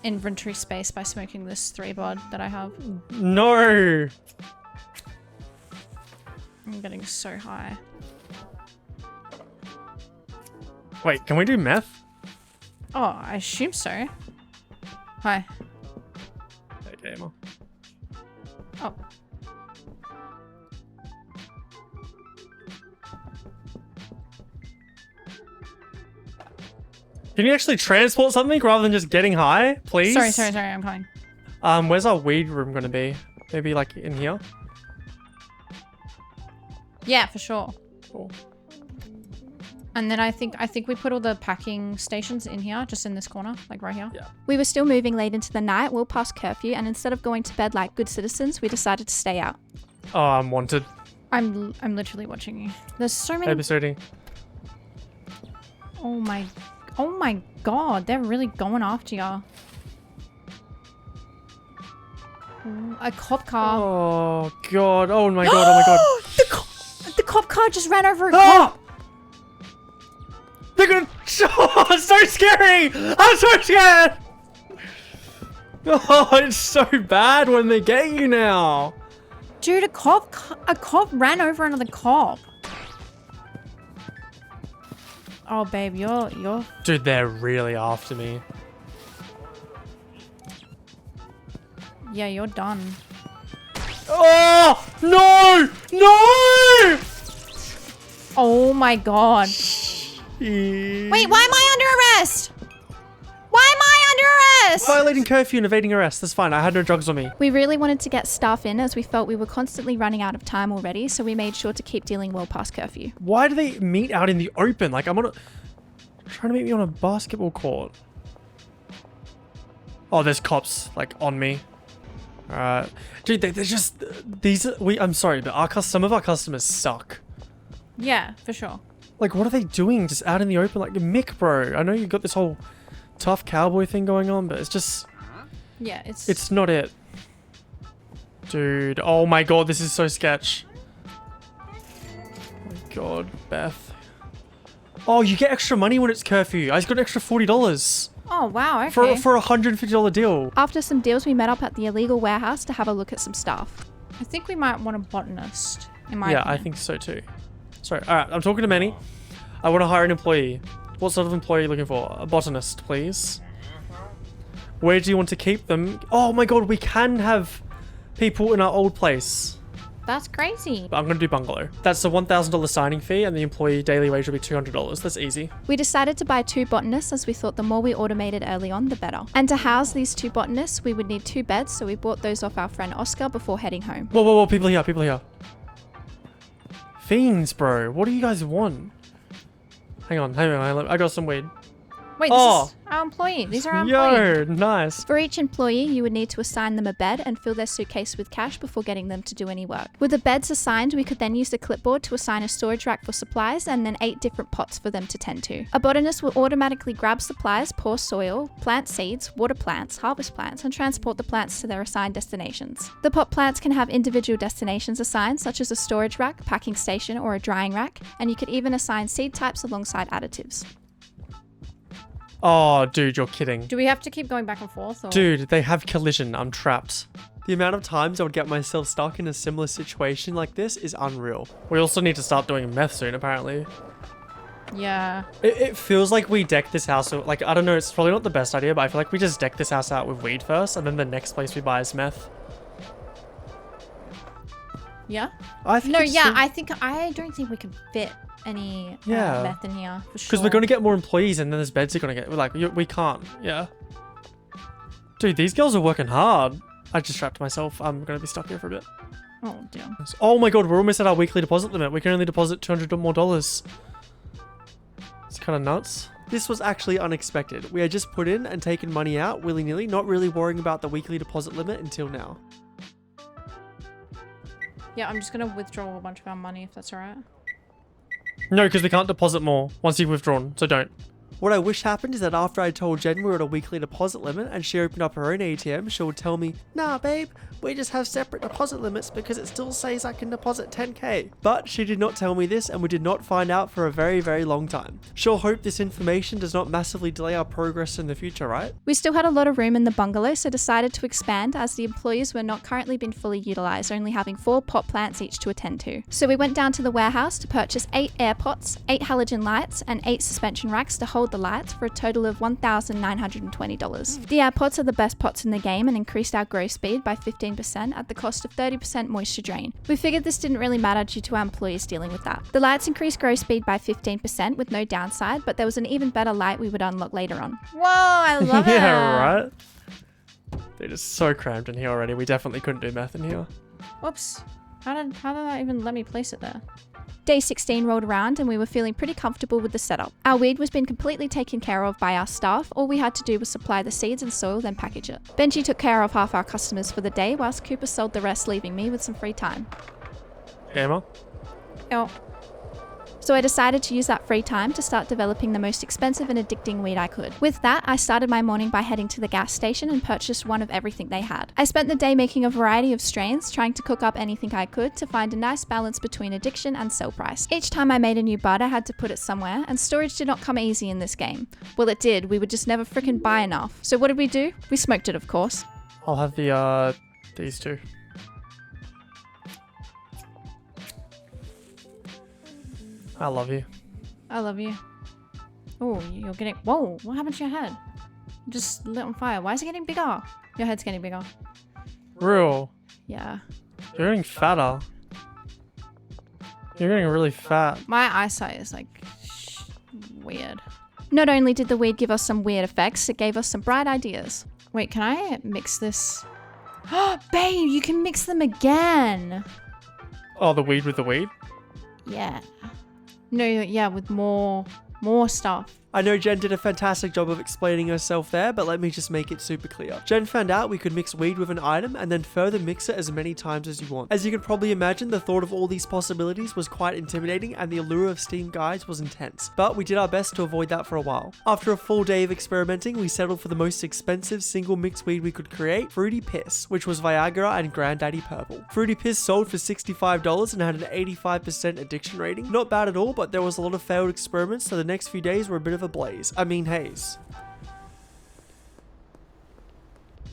inventory space by smoking this 3-bud that I have. No! I'm getting so high. Wait, can we do meth? Oh, I assume so. Hi. Okay, Emma. Oh. Can you actually transport something rather than just getting high, please? Sorry, I'm coming. Where's our weed room gonna be? Maybe like in here? Yeah, for sure. Cool. And then I think we put all the packing stations in here, just in this corner, like right here. Yeah. We were still moving late into the night, well past curfew, and instead of going to bed like good citizens, we decided to stay out. Oh, I'm wanted. I'm literally watching you. There's so many. Babysitting. Oh my god, they're really going after you. A cop car. Oh god. Oh my god. Oh my god. The cop car just ran over a Ah! cop. They're gonna. Oh, it's so scary. I'm so scared. Oh, it's so bad when they get you now. Dude, a cop ran over another cop. Oh, babe, you're. Dude, they're really after me. Yeah, you're done. Oh no! No! Oh my god. Wait, Wait, why am I under arrest? Why am I under arrest? Violating curfew and evading arrest. That's fine. I had no drugs on me. We really wanted to get staff in as we felt we were constantly running out of time already, so we made sure to keep dealing well past curfew. Why do they meet out in the open? Like, I'm trying to meet me on a basketball court. Oh, there's cops, like, on me. Alright. Dude, they're just... I'm sorry, but some of our customers suck. Yeah, for sure. Like, what are they doing just out in the open? Like, Mick, bro. I know you got this whole tough cowboy thing going on, but it's just... Yeah, It's not it. Dude, oh my god, this is so sketch. Oh my god, Beth. Oh, you get extra money when it's curfew. I just got an extra $40 Oh, wow, okay. for a $150 deal. After some deals, we met up at the illegal warehouse to have a look at some stuff. I think we might want a botanist, in my Yeah, opinion. I think so too. Sorry, alright, I'm talking to Manny. I want to hire an employee. What sort of employee are you looking for? A botanist, please. Where do you want to keep them? Oh my god, we can have people in our old place. That's crazy. But I'm going to do bungalow. That's a $1,000 signing fee and the employee daily wage will be $200. That's easy. We decided to buy 2 botanists as we thought the more we automated early on, the better. And to house these 2 botanists, we would need 2 beds, so we bought those off our friend Oscar before heading home. Whoa, whoa, whoa, people here. Fiends, bro. What do you guys want? Hang on. I got some weed. Wait, Oh. this is our employee. These are our employees. Yo, nice. For each employee, you would need to assign them a bed and fill their suitcase with cash before getting them to do any work. With the beds assigned, we could then use the clipboard to assign a storage rack for supplies and then 8 different pots for them to tend to. A botanist will automatically grab supplies, pour soil, plant seeds, water plants, harvest plants, and transport the plants to their assigned destinations. The pot plants can have individual destinations assigned, such as a storage rack, packing station, or a drying rack, and you could even assign seed types alongside additives. Oh, dude, you're kidding. Do we have to keep going back and forth? Or? Dude, they have collision. I'm trapped. The amount of times I would get myself stuck in a similar situation like this is unreal. We also need to start doing meth soon, apparently. Yeah. It feels like we deck this house, like, I don't know, it's probably not the best idea, but I feel like we just deck this house out with weed first, and then the next place we buy is meth. Yeah? I think I don't think we can fit any meth in here, for sure. Because we're going to get more employees, and then those beds are going to get, like, we can't, yeah. Dude, these girls are working hard. I just trapped myself. I'm going to be stuck here for a bit. Oh, damn. Oh my god, we're almost at our weekly deposit limit. We can only deposit $200 more. It's kind of nuts. This was actually unexpected. We had just put in and taken money out willy-nilly, not really worrying about the weekly deposit limit until now. Yeah, I'm just going to withdraw a bunch of our money if that's alright. No, because we can't deposit more once you've withdrawn, so don't. What I wish happened is that after I told Jen we were at a weekly deposit limit and she opened up her own ATM, she would tell me, nah babe, we just have separate deposit limits because it still says I can deposit 10k. But she did not tell me this and we did not find out for a very, very long time. Sure hope this information does not massively delay our progress in the future, right? We still had a lot of room in the bungalow, so decided to expand as the employees were not currently being fully utilised, only having 4 pot plants each to attend to. So we went down to the warehouse to purchase 8 air pots, 8 halogen lights and 8 suspension racks to hold the lights for a total of $1,920. The air pots are the best pots in the game and increased our grow speed by 15% at the cost of 30% moisture drain. We figured this didn't really matter due to our employees dealing with that. The lights increased grow speed by 15% with no downside, but there was an even better light we would unlock later on. Whoa, I love it! Yeah, right? They're just so cramped in here already. We definitely couldn't do meth in here. Whoops. How did that even let me place it there? Day 16 rolled around and we were feeling pretty comfortable with the setup. Our weed was being completely taken care of by our staff. All we had to do was supply the seeds and soil, then package it. Benji took care of half our customers for the day, whilst Cooper sold the rest, leaving me with some free time. Emma? Oh. So I decided to use that free time to start developing the most expensive and addicting weed I could. With that, I started my morning by heading to the gas station and purchased one of everything they had. I spent the day making a variety of strains, trying to cook up anything I could to find a nice balance between addiction and sell price. Each time I made a new bud, I had to put it somewhere, and storage did not come easy in this game. Well, it did, we would just never frickin' buy enough. So what did we do? We smoked it, of course. I'll have these two. I love you. I love you. Oh, you're getting... Whoa, what happened to your head? You just lit on fire. Why is it getting bigger? Your head's getting bigger. Real. Yeah. You're getting fatter. You're getting really fat. My eyesight is like... weird. Not only did the weed give us some weird effects, it gave us some bright ideas. Wait, can I mix this? Oh, babe, you can mix them again. Oh, the weed with the weed? Yeah. No, yeah, with more stuff. I know Jen did a fantastic job of explaining herself there, but let me just make it super clear. Jen found out we could mix weed with an item and then further mix it as many times as you want. As you can probably imagine, the thought of all these possibilities was quite intimidating and the allure of Steam guides was intense, but we did our best to avoid that for a while. After a full day of experimenting, we settled for the most expensive single mix weed we could create, Fruity Piss, which was Viagra and Granddaddy Purple. Fruity Piss sold for $65 and had an 85% addiction rating. Not bad at all, but there was a lot of failed experiments, so the next few days were a bit of a blaze. I mean haze.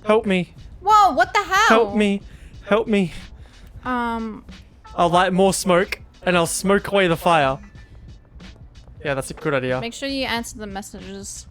Help me. Whoa, what the hell? Help me. Help me. I'll light more smoke and I'll smoke away the fire. Yeah, that's a good idea. Make sure you answer the messages.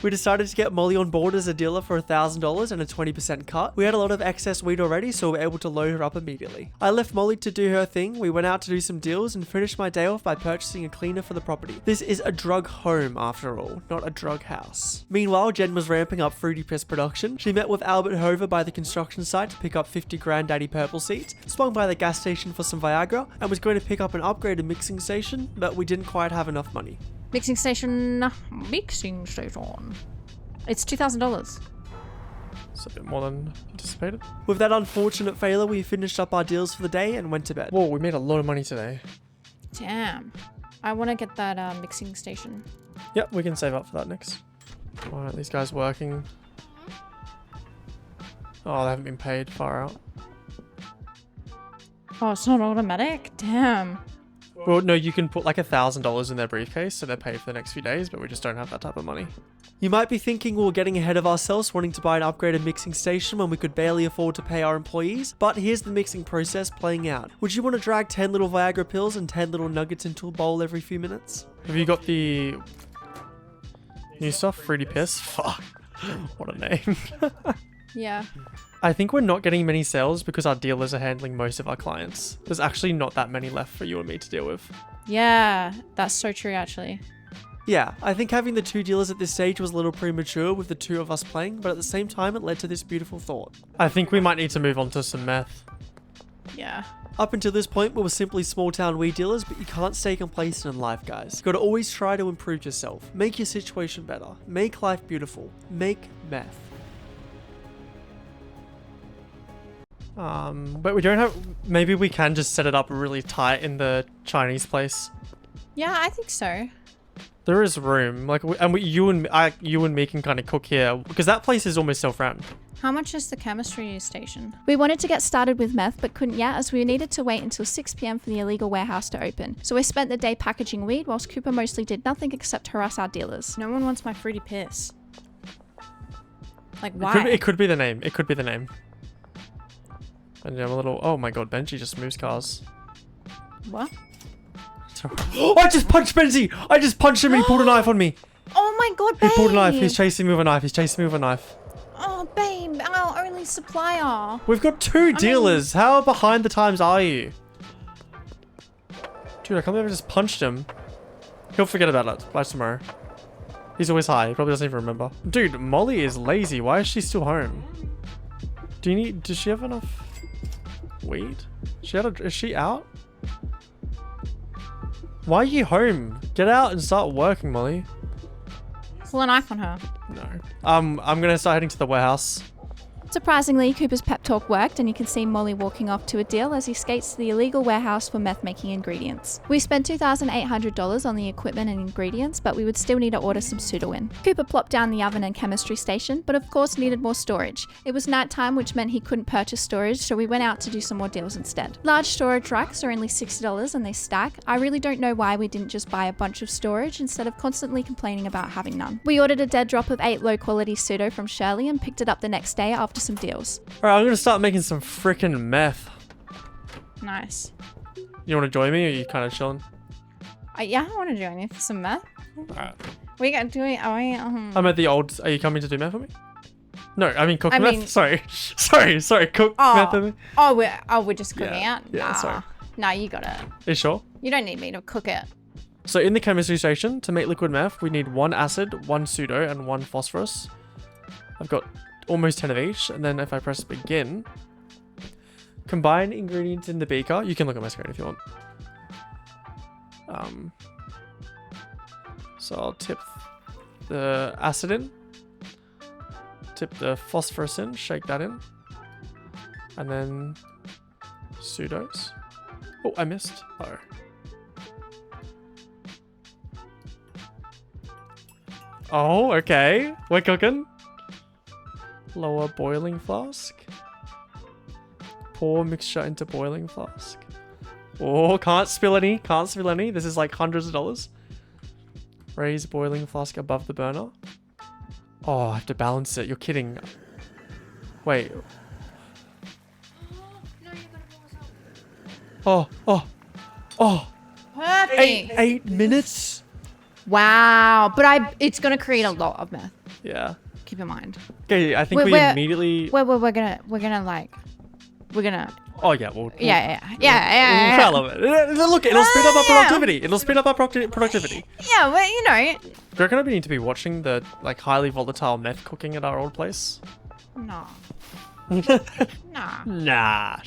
We decided to get Molly on board as a dealer for $1,000 and a 20% cut. We had a lot of excess weed already, so we were able to load her up immediately. I left Molly to do her thing. We went out to do some deals and finished my day off by purchasing a cleaner for the property. This is a drug home after all, not a drug house. Meanwhile, Jen was ramping up Fruity Piss production. She met with Albert Hover by the construction site to pick up 50 Granddaddy Purple seeds, swung by the gas station for some Viagra, and was going to pick up an upgraded mixing station, but we didn't quite have enough money. Mixing station. It's $2,000. It's a bit more than anticipated. With that unfortunate failure, we finished up our deals for the day and went to bed. Whoa, we made a lot of money today. Damn. I want to get that mixing station. Yep, we can save up for that next. Why aren't these guys working? Oh, they haven't been paid. Far out. Oh, it's not automatic? Damn. Well, no, you can put like $1,000 in their briefcase, so they're paid for the next few days, but we just don't have that type of money. You might be thinking we were getting ahead of ourselves wanting to buy an upgraded mixing station when we could barely afford to pay our employees, but here's the mixing process playing out. Would you want to drag 10 little Viagra pills and 10 little nuggets into a bowl every few minutes? Have you got the new stuff? Fruity Piss? Fuck. What a name. Yeah. I think we're not getting many sales because our dealers are handling most of our clients. There's actually not that many left for you and me to deal with. Yeah, that's so true actually. Yeah, I think having the 2 dealers at this stage was a little premature with the 2 of us playing, but at the same time it led to this beautiful thought. I think we might need to move on to some meth. Yeah. Up until this point, we were simply small town weed dealers, but you can't stay complacent in life, guys. You gotta always try to improve yourself, make your situation better, make life beautiful, make meth. But we don't have, maybe we can just set it up really tight in the Chinese place. Yeah, I think so. There is room, like, you and me can kind of cook here, because that place is almost self-run. How much is the chemistry station? We wanted to get started with meth, but couldn't yet as we needed to wait until 6 p.m. for the illegal warehouse to open. So we spent the day packaging weed whilst Cooper mostly did nothing except harass our dealers. No one wants my fruity piss. Like, why? It could be the name. It could be the name. And I'm a little, oh my god, Benji just moves cars. What? Oh, I just punched Benji! I just punched him and he pulled a knife on me. Oh my god, babe! He pulled a knife. He's chasing me with a knife. He's chasing me with a knife. Oh, babe, our only supplier. We've got 2 dealers. How behind the times are you? Dude, I can't believe I just punched him. He'll forget about it by tomorrow. He's always high. He probably doesn't even remember. Dude, Molly is lazy. Why is she still home? Does she have enough weed? Is she out? Why are you home? Get out and start working, Molly. Pull a knife on her. No. I'm gonna start heading to the warehouse. Surprisingly, Cooper's pep talk worked and you can see Molly walking off to a deal as he skates to the illegal warehouse for meth making ingredients. We spent $2,800 on the equipment and ingredients, but we would still need to order some pseudo-in. Cooper plopped down the oven and chemistry station, but of course needed more storage. It was nighttime, which meant he couldn't purchase storage, so we went out to do some more deals instead. Large storage racks are only $60 and they stack. I really don't know why we didn't just buy a bunch of storage instead of constantly complaining about having none. We ordered a dead drop of 8 low quality pseudo from Shirley and picked it up the next day after some deals. Alright, I'm gonna start making some freaking meth. Nice. You wanna join me or are you kinda chilling? Yeah, I want to join you for some meth. Alright. We got doing. I'm at the old. Are you coming to do meth with me? No, I mean cook I meth. mean- Sorry. Sorry. Cook meth with me. We're just cooking Yeah, out. yeah, sorry. Nah, you got it. Are you sure? You don't need me to cook it. So in the chemistry station, to make liquid meth, we need 1 acid, 1 pseudo, and 1 phosphorus. I've got almost 10 of each, and then if I press begin, combine ingredients in the beaker. You can look at my screen if you want. So I'll tip the acid in, tip the phosphorus in, shake that in, and then pseudos. Oh, I missed. Oh. Oh, okay. We're cooking. Lower boiling flask. Pour mixture into boiling flask. Oh, can't spill any. Can't spill any. This is like hundreds of dollars. Raise boiling flask above the burner. Oh, I have to balance it. You're kidding. Wait. Oh. Perfect. 8 minutes? Wow, but it's gonna create a lot of meth. Yeah. Keep in mind. Okay, I think we We're- immediately... We're gonna. Oh, yeah. We'll Yeah. I love it. Look, it'll speed up our productivity. It'll speed up our productivity. Yeah, well, you know. Do you reckon we need to be watching the like highly volatile meth cooking at our old place? Nah. Nah. Nah.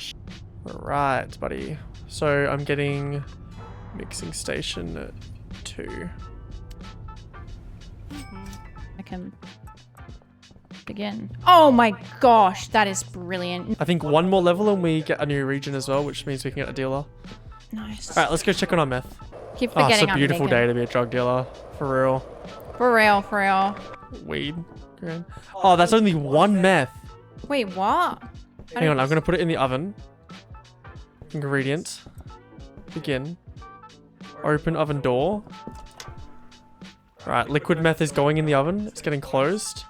Right, buddy. So I'm getting mixing station 2. I can begin. Oh my gosh, that is brilliant. I think 1 more level and we get a new region as well, which means we can get a dealer. Nice. All right, let's go check on our meth. Keep Oh, forgetting it's a I'm beautiful naked. day to be a drug dealer. For real. For real. Weed. Grand. Oh, that's only 1 meth. Wait, what? Hang on, I'm going to put it in the oven. Ingredient. Begin. Open oven door. Right, liquid meth is going in the oven. It's getting closed.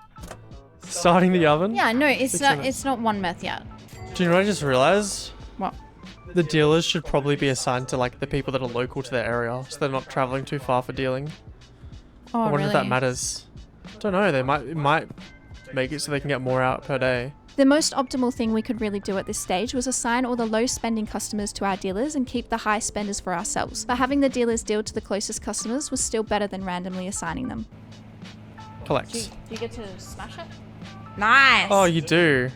Starting the oven. Yeah, no, it's 6 not. minutes. It's not 1 meth yet. Do you know what I just realized? What? The dealers should probably be assigned to like the people that are local to their area, so they're not traveling too far for dealing. Oh, I wonder really? if that matters. Don't know. It might make it so they can get more out per day. The most optimal thing we could really do at this stage was assign all the low spending customers to our dealers and keep the high spenders for ourselves. But having the dealers deal to the closest customers was still better than randomly assigning them. Collect. Do you get to smash it? Nice. Oh, you do.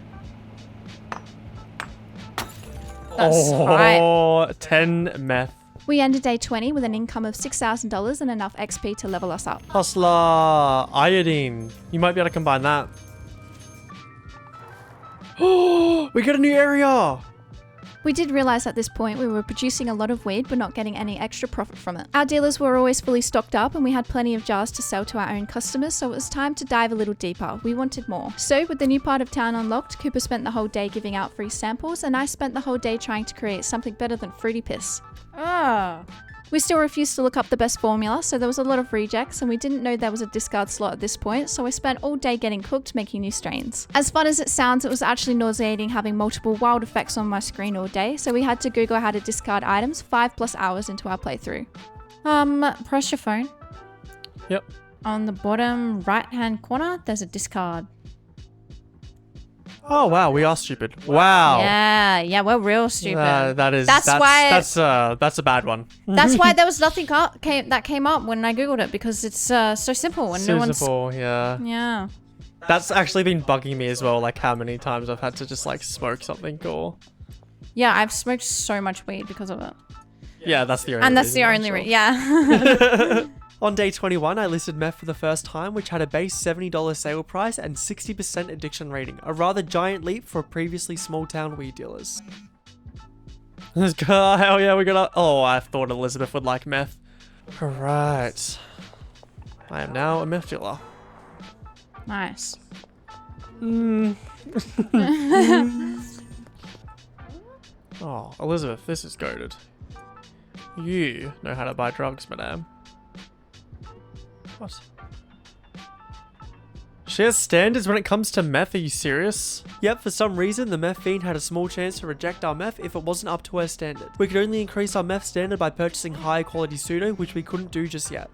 That's Oh, 10 meth. We ended day 20 with an income of $6,000 and enough XP to level us up. Hustler, iodine. You might be able to combine that. Oh, we got a new area. We did realize at this point we were producing a lot of weed but not getting any extra profit from it. Our dealers were always fully stocked up and we had plenty of jars to sell to our own customers, so it was time to dive a little deeper. We wanted more. So with the new part of town unlocked, Cooper spent the whole day giving out free samples and I spent the whole day trying to create something better than fruity piss. Oh. We still refused to look up the best formula, so there was a lot of rejects and we didn't know there was a discard slot at this point, so I spent all day getting cooked making new strains. As fun as it sounds, it was actually nauseating having multiple wild effects on my screen all day, so we had to Google how to discard items 5+ hours into our playthrough. Press your phone. Yep. On the bottom right-hand corner, there's a discard. Oh wow, we are stupid. Wow. Yeah, we're real stupid. That's a bad one. That's why there was nothing that came up when I googled it, because it's so simple and no one's. Simple, yeah. Yeah. That's actually been bugging me as well, like how many times I've had to just like smoke something or... Yeah, I've smoked so much weed because of it. Yeah, that's the only And that's the reason, only I'm reason. sure. Yeah. On day 21, I listed meth for the first time, which had a base $70 sale price and 60% addiction rating, a rather giant leap for previously small town weed dealers. Let's go, hell yeah, we got oh, I thought Elizabeth would like meth. Alright. I am now a meth dealer. Nice. Oh, Elizabeth, this is goated. You know how to buy drugs, madame. What? She has standards when it comes to meth, are you serious? Yep, for some reason, the meth fiend had a small chance to reject our meth if it wasn't up to her standard. We could only increase our meth standard by purchasing higher quality pseudo, which we couldn't do just yet.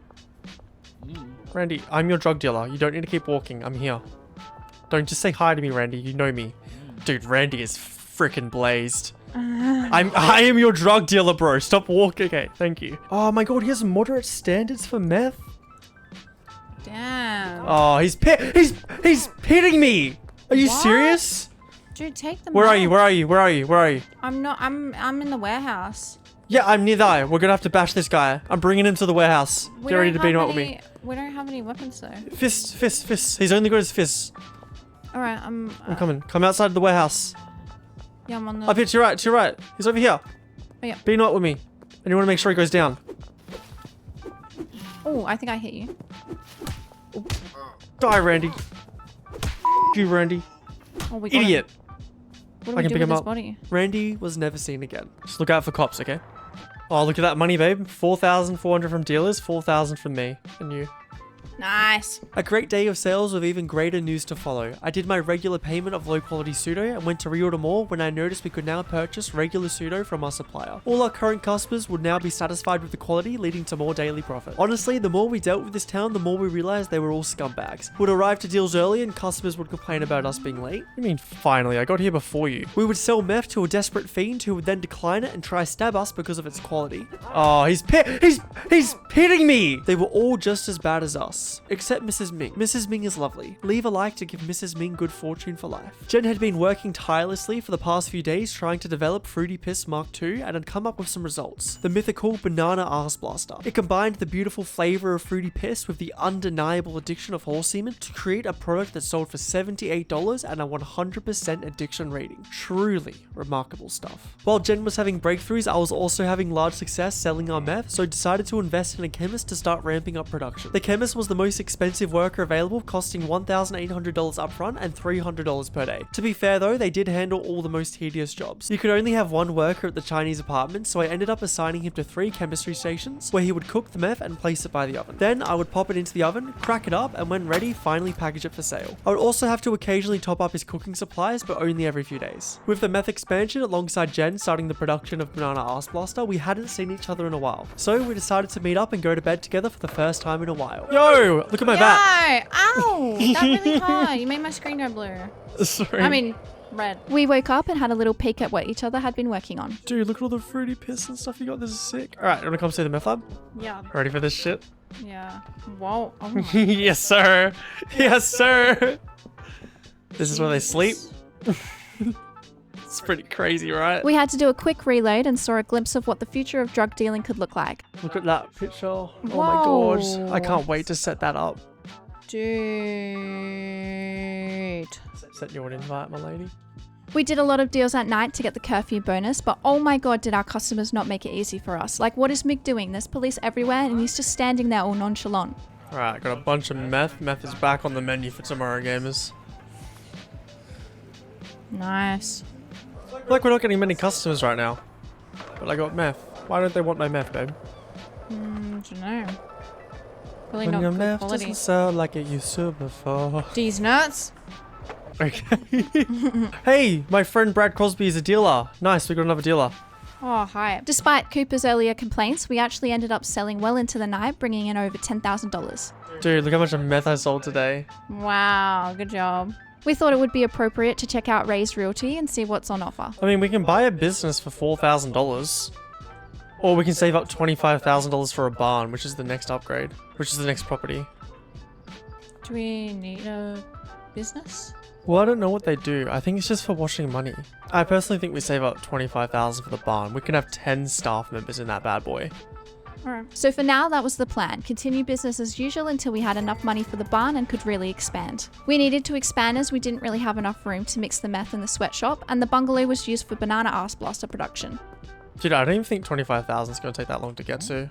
Randy, I'm your drug dealer. You don't need to keep walking. I'm here. Don't just say hi to me, Randy. You know me. Dude, Randy is freaking blazed. I am your drug dealer, bro. Stop walking. Okay, thank you. Oh my god, he has moderate standards for meth? Damn. Oh, he's pitting me. Are you What? serious? Dude, take them. Where are out. you? Where are you? Where are you? Where are you? I'm not. I'm in the warehouse. Yeah, I'm near there. We're gonna have to bash this guy. I'm bringing him to the warehouse. Get ready to beat him up with me. We don't have any weapons though. Fists. He's only got his fists. All right, I'm coming. Come outside the warehouse. Yeah, I'm on the. Up here to your right. To your right. He's over here. Oh, yeah. Beat him up with me. And you want to make sure he goes down. Oh, I think I hit you. Die, Randy. You, Randy. Oh, we got Idiot. Him. What do I we can do pick with him his up. body? Randy was never seen again. Just look out for cops, okay? Oh, look at that money, babe. 4,400 from dealers, 4,000 from me and you. Nice. A great day of sales with even greater news to follow. I did my regular payment of low quality pseudo and went to reorder more when I noticed we could now purchase regular pseudo from our supplier. All our current customers would now be satisfied with the quality, leading to more daily profit. Honestly, the more we dealt with this town, the more we realized they were all scumbags. Would arrive to deals early and customers would complain about us being late. I mean, finally, I got here before you. We would sell meth to a desperate fiend who would then decline it and try stab us because of its quality. Oh, he's pitting me! They were all just as bad as us, except Mrs. Ming. Mrs. Ming is lovely. Leave a like to give Mrs. Ming good fortune for life. Jen had been working tirelessly for the past few days trying to develop Fruity Piss Mark II and had come up with some results. The mythical Banana Arse Blaster. It combined the beautiful flavor of Fruity Piss with the undeniable addiction of horse semen to create a product that sold for $78 and a 100% addiction rating. Truly remarkable stuff. While Jen was having breakthroughs, I was also having large success selling our meth, so decided to invest in a chemist to start ramping up production. The chemist was the most expensive worker available, costing $1,800 upfront and $300 per day. To be fair though, they did handle all the most tedious jobs. You could only have one worker at the Chinese apartment, so I ended up assigning him to 3 chemistry stations where he would cook the meth and place it by the oven. Then I would pop it into the oven, crack it up, and when ready, finally package it for sale. I would also have to occasionally top up his cooking supplies, but only every few days. With the meth expansion alongside Jen starting the production of Banana Ass Blaster, we hadn't seen each other in a while. So we decided to meet up and go to bed together for the first time in a while. Yo, look at my back. Ow! That really hard. You made my screen go blue. Sorry. I mean, red. We woke up and had a little peek at what each other had been working on. Dude, look at all the fruity piss and stuff you got. This is sick. All right, you want to come see the meth lab? Yeah. Ready for this shit? Yeah. Whoa. Oh my. Yes, sir. Yes, sir. This is where they sleep. It's pretty crazy, right? We had to do a quick reload and saw a glimpse of what the future of drug dealing could look like. Look at that picture. Oh my Whoa. god. I can't wait to set that up. Dude. Set you an invite, my lady. We did a lot of deals at night to get the curfew bonus, but oh my god, did our customers not make it easy for us. Like, what is Mick doing? There's police everywhere and he's just standing there all nonchalant. Alright, got a bunch of meth. Meth is back on the menu for tomorrow, gamers. Nice. Like, we're not getting many customers right now. But I got meth. Why don't they want my meth, babe? Don't know. Really When not your good meth quality. doesn't sell like it used to before. These nuts? Okay. Hey, my friend Brad Crosby is a dealer. Nice, we got another dealer. Oh, hi. Despite Cooper's earlier complaints, we actually ended up selling well into the night, bringing in over $10,000. Dude, look how much of meth I sold today. Wow, good job. We thought it would be appropriate to check out Ray's Realty and see what's on offer. I mean, we can buy a business for $4,000. Or we can save up $25,000 for a barn, which is the next upgrade. Which is the next property. Do we need a business? Well, I don't know what they do. I think it's just for washing money. I personally think we save up $25,000 for the barn. We can have 10 staff members in that bad boy. Alright. So for now, that was the plan. Continue business as usual until we had enough money for the barn and could really expand. We needed to expand as we didn't really have enough room to mix the meth in the sweatshop, and the bungalow was used for Banana Ass Blaster production. Dude, I don't even think $25,000 is going to take that long to get to.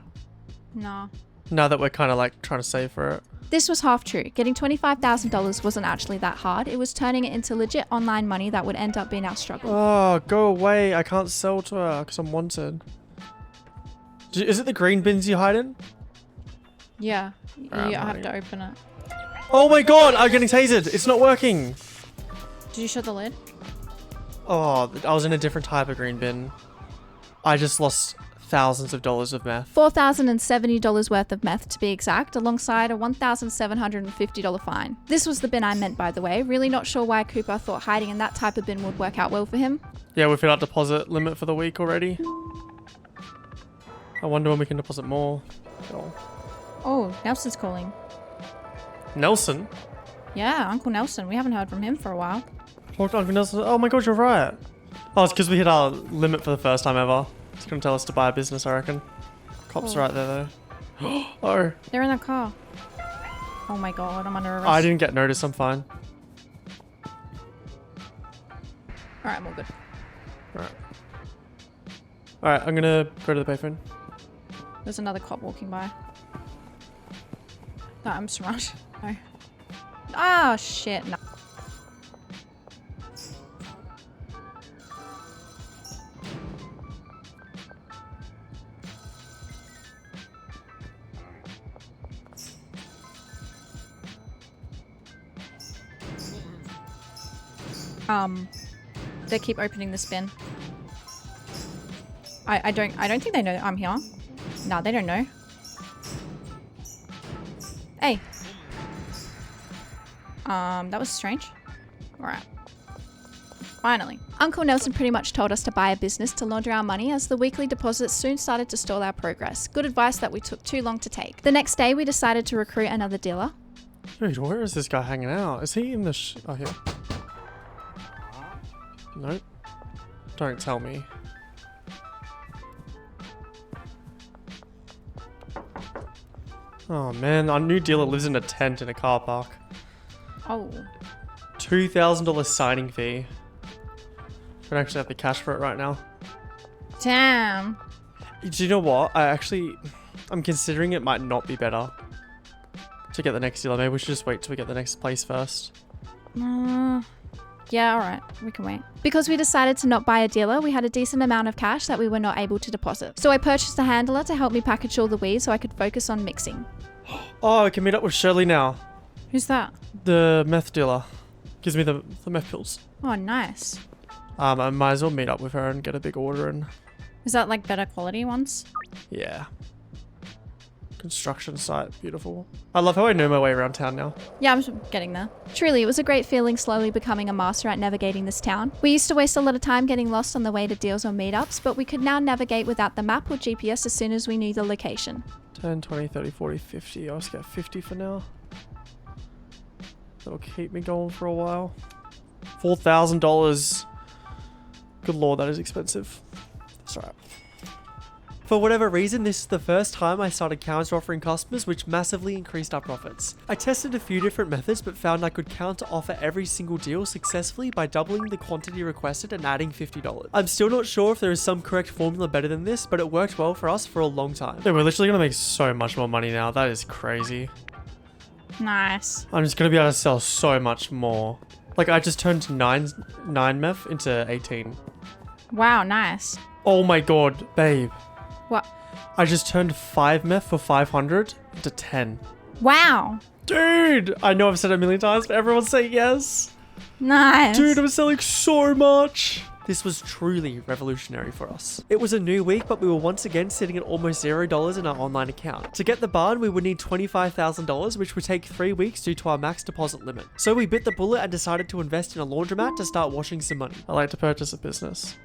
No. Now that we're kind of like trying to save for it. This was half true. Getting $25,000 wasn't actually that hard. It was turning it into legit online money that would end up being our struggle. Oh, go away. I can't sell to her because I'm wanted. Is it the green bins you hide in? Yeah. Alright, You have money. to open it. Oh my god, I'm getting tasered. It's not working. Did you shut the lid? Oh, I was in a different type of green bin. I just lost thousands of dollars of meth. $4,070 worth of meth to be exact, alongside a $1,750 fine. This was the bin I meant, by the way. Really not sure why Cooper thought hiding in that type of bin would work out well for him. Yeah, we've hit our deposit limit for the week already. I wonder when we can deposit more. Oh. Oh, Nelson's calling. Nelson? Yeah, Uncle Nelson. We haven't heard from him for a while. Look, Uncle Nelson. Oh my god, you're right. Oh, it's because we hit our limit for the first time ever. He's gonna tell us to buy a business, I reckon. Cops Oh. right there, though. Oh. They're in the car. Oh my god, I'm under arrest. I didn't get noticed, I'm fine. Alright, I'm all good. Alright, I'm gonna go to the payphone. There's another cop walking by. No, I'm surrounded. No. Ah, shit. No. They keep opening this bin. I don't think they know I'm here. No, they don't know. Hey. That was strange. Alright. Finally. Uncle Nelson pretty much told us to buy a business to launder our money, as the weekly deposits soon started to stall our progress. Good advice that we took too long to take. The next day we decided to recruit another dealer. Dude, where is this guy hanging out? Is he in the oh, here. Nope. Don't tell me. Oh man, our new dealer lives in a tent in a car park. Oh. $2,000 signing fee. Don't actually have the cash for it right now. Damn. Do you know what? I'm considering it might not be better to get the next dealer. Maybe we should just wait till we get the next place first. Yeah, alright. We can wait. Because we decided to not buy a dealer, we had a decent amount of cash that we were not able to deposit. So I purchased a handler to help me package all the weed so I could focus on mixing. Oh, I can meet up with Shirley now. Who's that? The meth dealer. Gives me the meth pills. Oh, nice. I might as well meet up with her and get a big order in. Is that like better quality ones? Yeah. Construction site, beautiful. I love how I know my way around town now. Yeah, I'm getting there. Truly, it was a great feeling slowly becoming a master at navigating this town. We used to waste a lot of time getting lost on the way to deals or meetups, but we could now navigate without the map or GPS as soon as we knew the location. 10, 20, 30, 40, 50. I'll just get 50 for now. That'll keep me going for a while. $4,000. Good lord, that is expensive. That's alright. For whatever reason, this is the first time I started counter offering customers, which massively increased our profits. I tested a few different methods, but found I could counter offer every single deal successfully by doubling the quantity requested and adding $50. I'm still not sure if there is some correct formula better than this, but it worked well for us for a long time. Yeah, we're literally gonna make so much more money now. That is crazy. Nice. I'm just gonna be able to sell so much more. Like, I just turned 9 meth into 18. Wow, nice. Oh my god, babe. What? I just turned 5 meth for 500 into 10. Wow. Dude! I know I've said it a million times, but everyone's saying yes. Nice. Dude, I'm selling so much. This was truly revolutionary for us. It was a new week, but we were once again sitting at almost $0 in our online account. To get the barn, we would need $25,000, which would take 3 weeks due to our max deposit limit. So we bit the bullet and decided to invest in a laundromat to start washing some money. I like to purchase a business.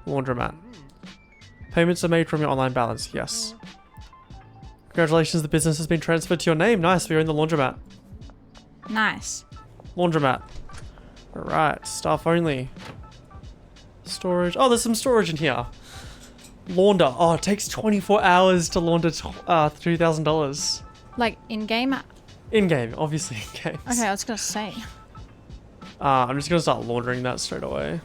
Laundromat. Payments are made from your online balance. Yes. Congratulations, the business has been transferred to your name. Nice, we own the laundromat. Nice. Laundromat. Alright, staff only. Storage. Oh, there's some storage in here. Launder. Oh, it takes 24 hours to launder $2,000. Like in-game? In-game, obviously in-game. Okay, I was gonna say. I'm just gonna start laundering that straight away.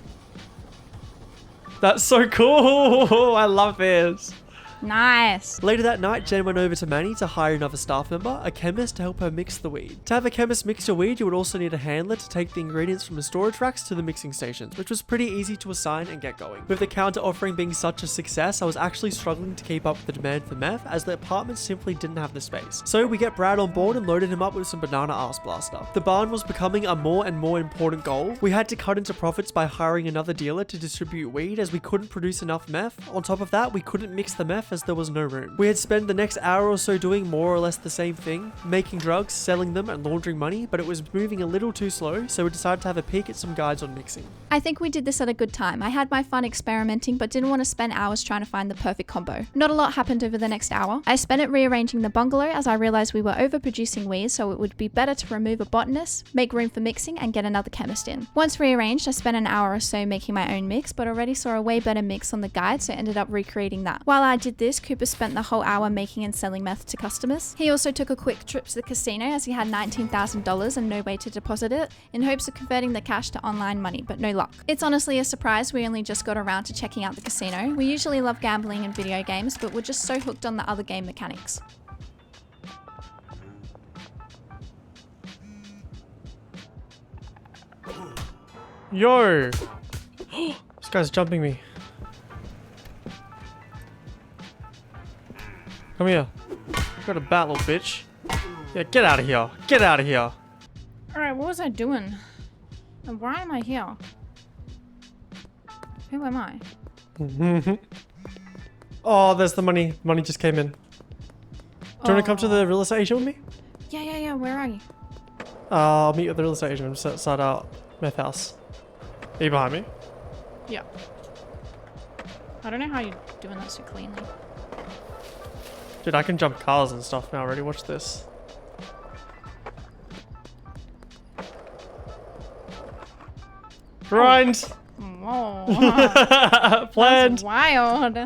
That's so cool! I love this. Nice. Later that night, Jen went over to Manny to hire another staff member, a chemist, to help her mix the weed. To have a chemist mix your weed, you would also need a handler to take the ingredients from the storage racks to the mixing stations, which was pretty easy to assign and get going. With the counter offering being such a success, I was actually struggling to keep up with the demand for meth, as the apartment simply didn't have the space. So we get Brad on board and loaded him up with some banana ass blaster. The barn was becoming a more and more important goal. We had to cut into profits by hiring another dealer to distribute weed, as we couldn't produce enough meth. On top of that, we couldn't mix the meth as there was no room. We had spent the next hour or so doing more or less the same thing, making drugs, selling them, and laundering money, but it was moving a little too slow, so we decided to have a peek at some guides on mixing. I think we did this at a good time. I had my fun experimenting, but didn't want to spend hours trying to find the perfect combo. Not a lot happened over the next hour. I spent it rearranging the bungalow, as I realized we were overproducing weed, so it would be better to remove a botanist, make room for mixing, and get another chemist in. Once rearranged, I spent an hour or so making my own mix, but already saw a way better mix on the guide, so ended up recreating that. While I did this, Cooper spent the whole hour making and selling meth to customers. He also took a quick trip to the casino, as he had $19,000 and no way to deposit it, in hopes of converting the cash to online money, but no luck. It's honestly a surprise we only just got around to checking out the casino. We usually love gambling and video games, but we're just so hooked on the other game mechanics. Yo! This guy's jumping me. Come here. You got a bat, little bitch. Yeah, get out of here. Get out of here. Alright, what was I doing? And why am I here? Who am I? Oh, there's the money. Money just came in. Do you want to come to the real estate agent with me? Yeah, where are you? I'll meet you at the real estate agent. I'm just outside our meth house. Are you behind me? Yeah. I don't know how you're doing that so cleanly. Dude, I can jump cars and stuff now already. Watch this. Grind! Whoa. Planned! That's wild.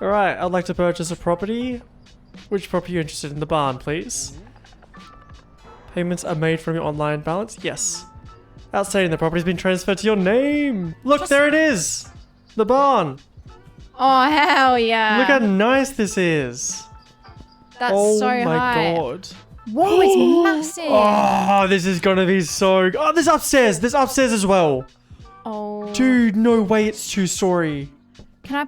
Alright, I'd like to purchase a property. Which property are you interested in? The barn, please. Payments are made from your online balance? Yes. Outstanding, the property's been transferred to your name! Look, there it is! The barn! Oh, hell yeah. Look how nice this is! That's oh so my high. god. Whoa, it's massive. Oh, this is gonna be so... Oh, there's upstairs. There's upstairs as well. Oh. Dude, no way it's 2-story. Can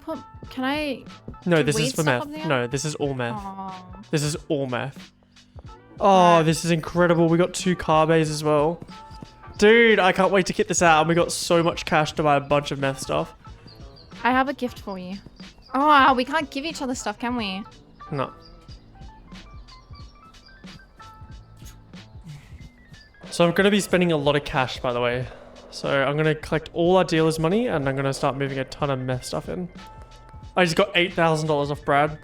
I... No, Do this is weed for stuff meth. up there? No, this is all meth. Oh. This is all meth. Oh, this is incredible. We got 2 car bays as well. Dude, I can't wait to get this out. And we got so much cash to buy a bunch of meth stuff. I have a gift for you. Oh, we can't give each other stuff, can we? No. So I'm going to be spending a lot of cash, by the way. So I'm going to collect all our dealers' money and I'm going to start moving a ton of meth stuff in. I just got $8,000 off Brad.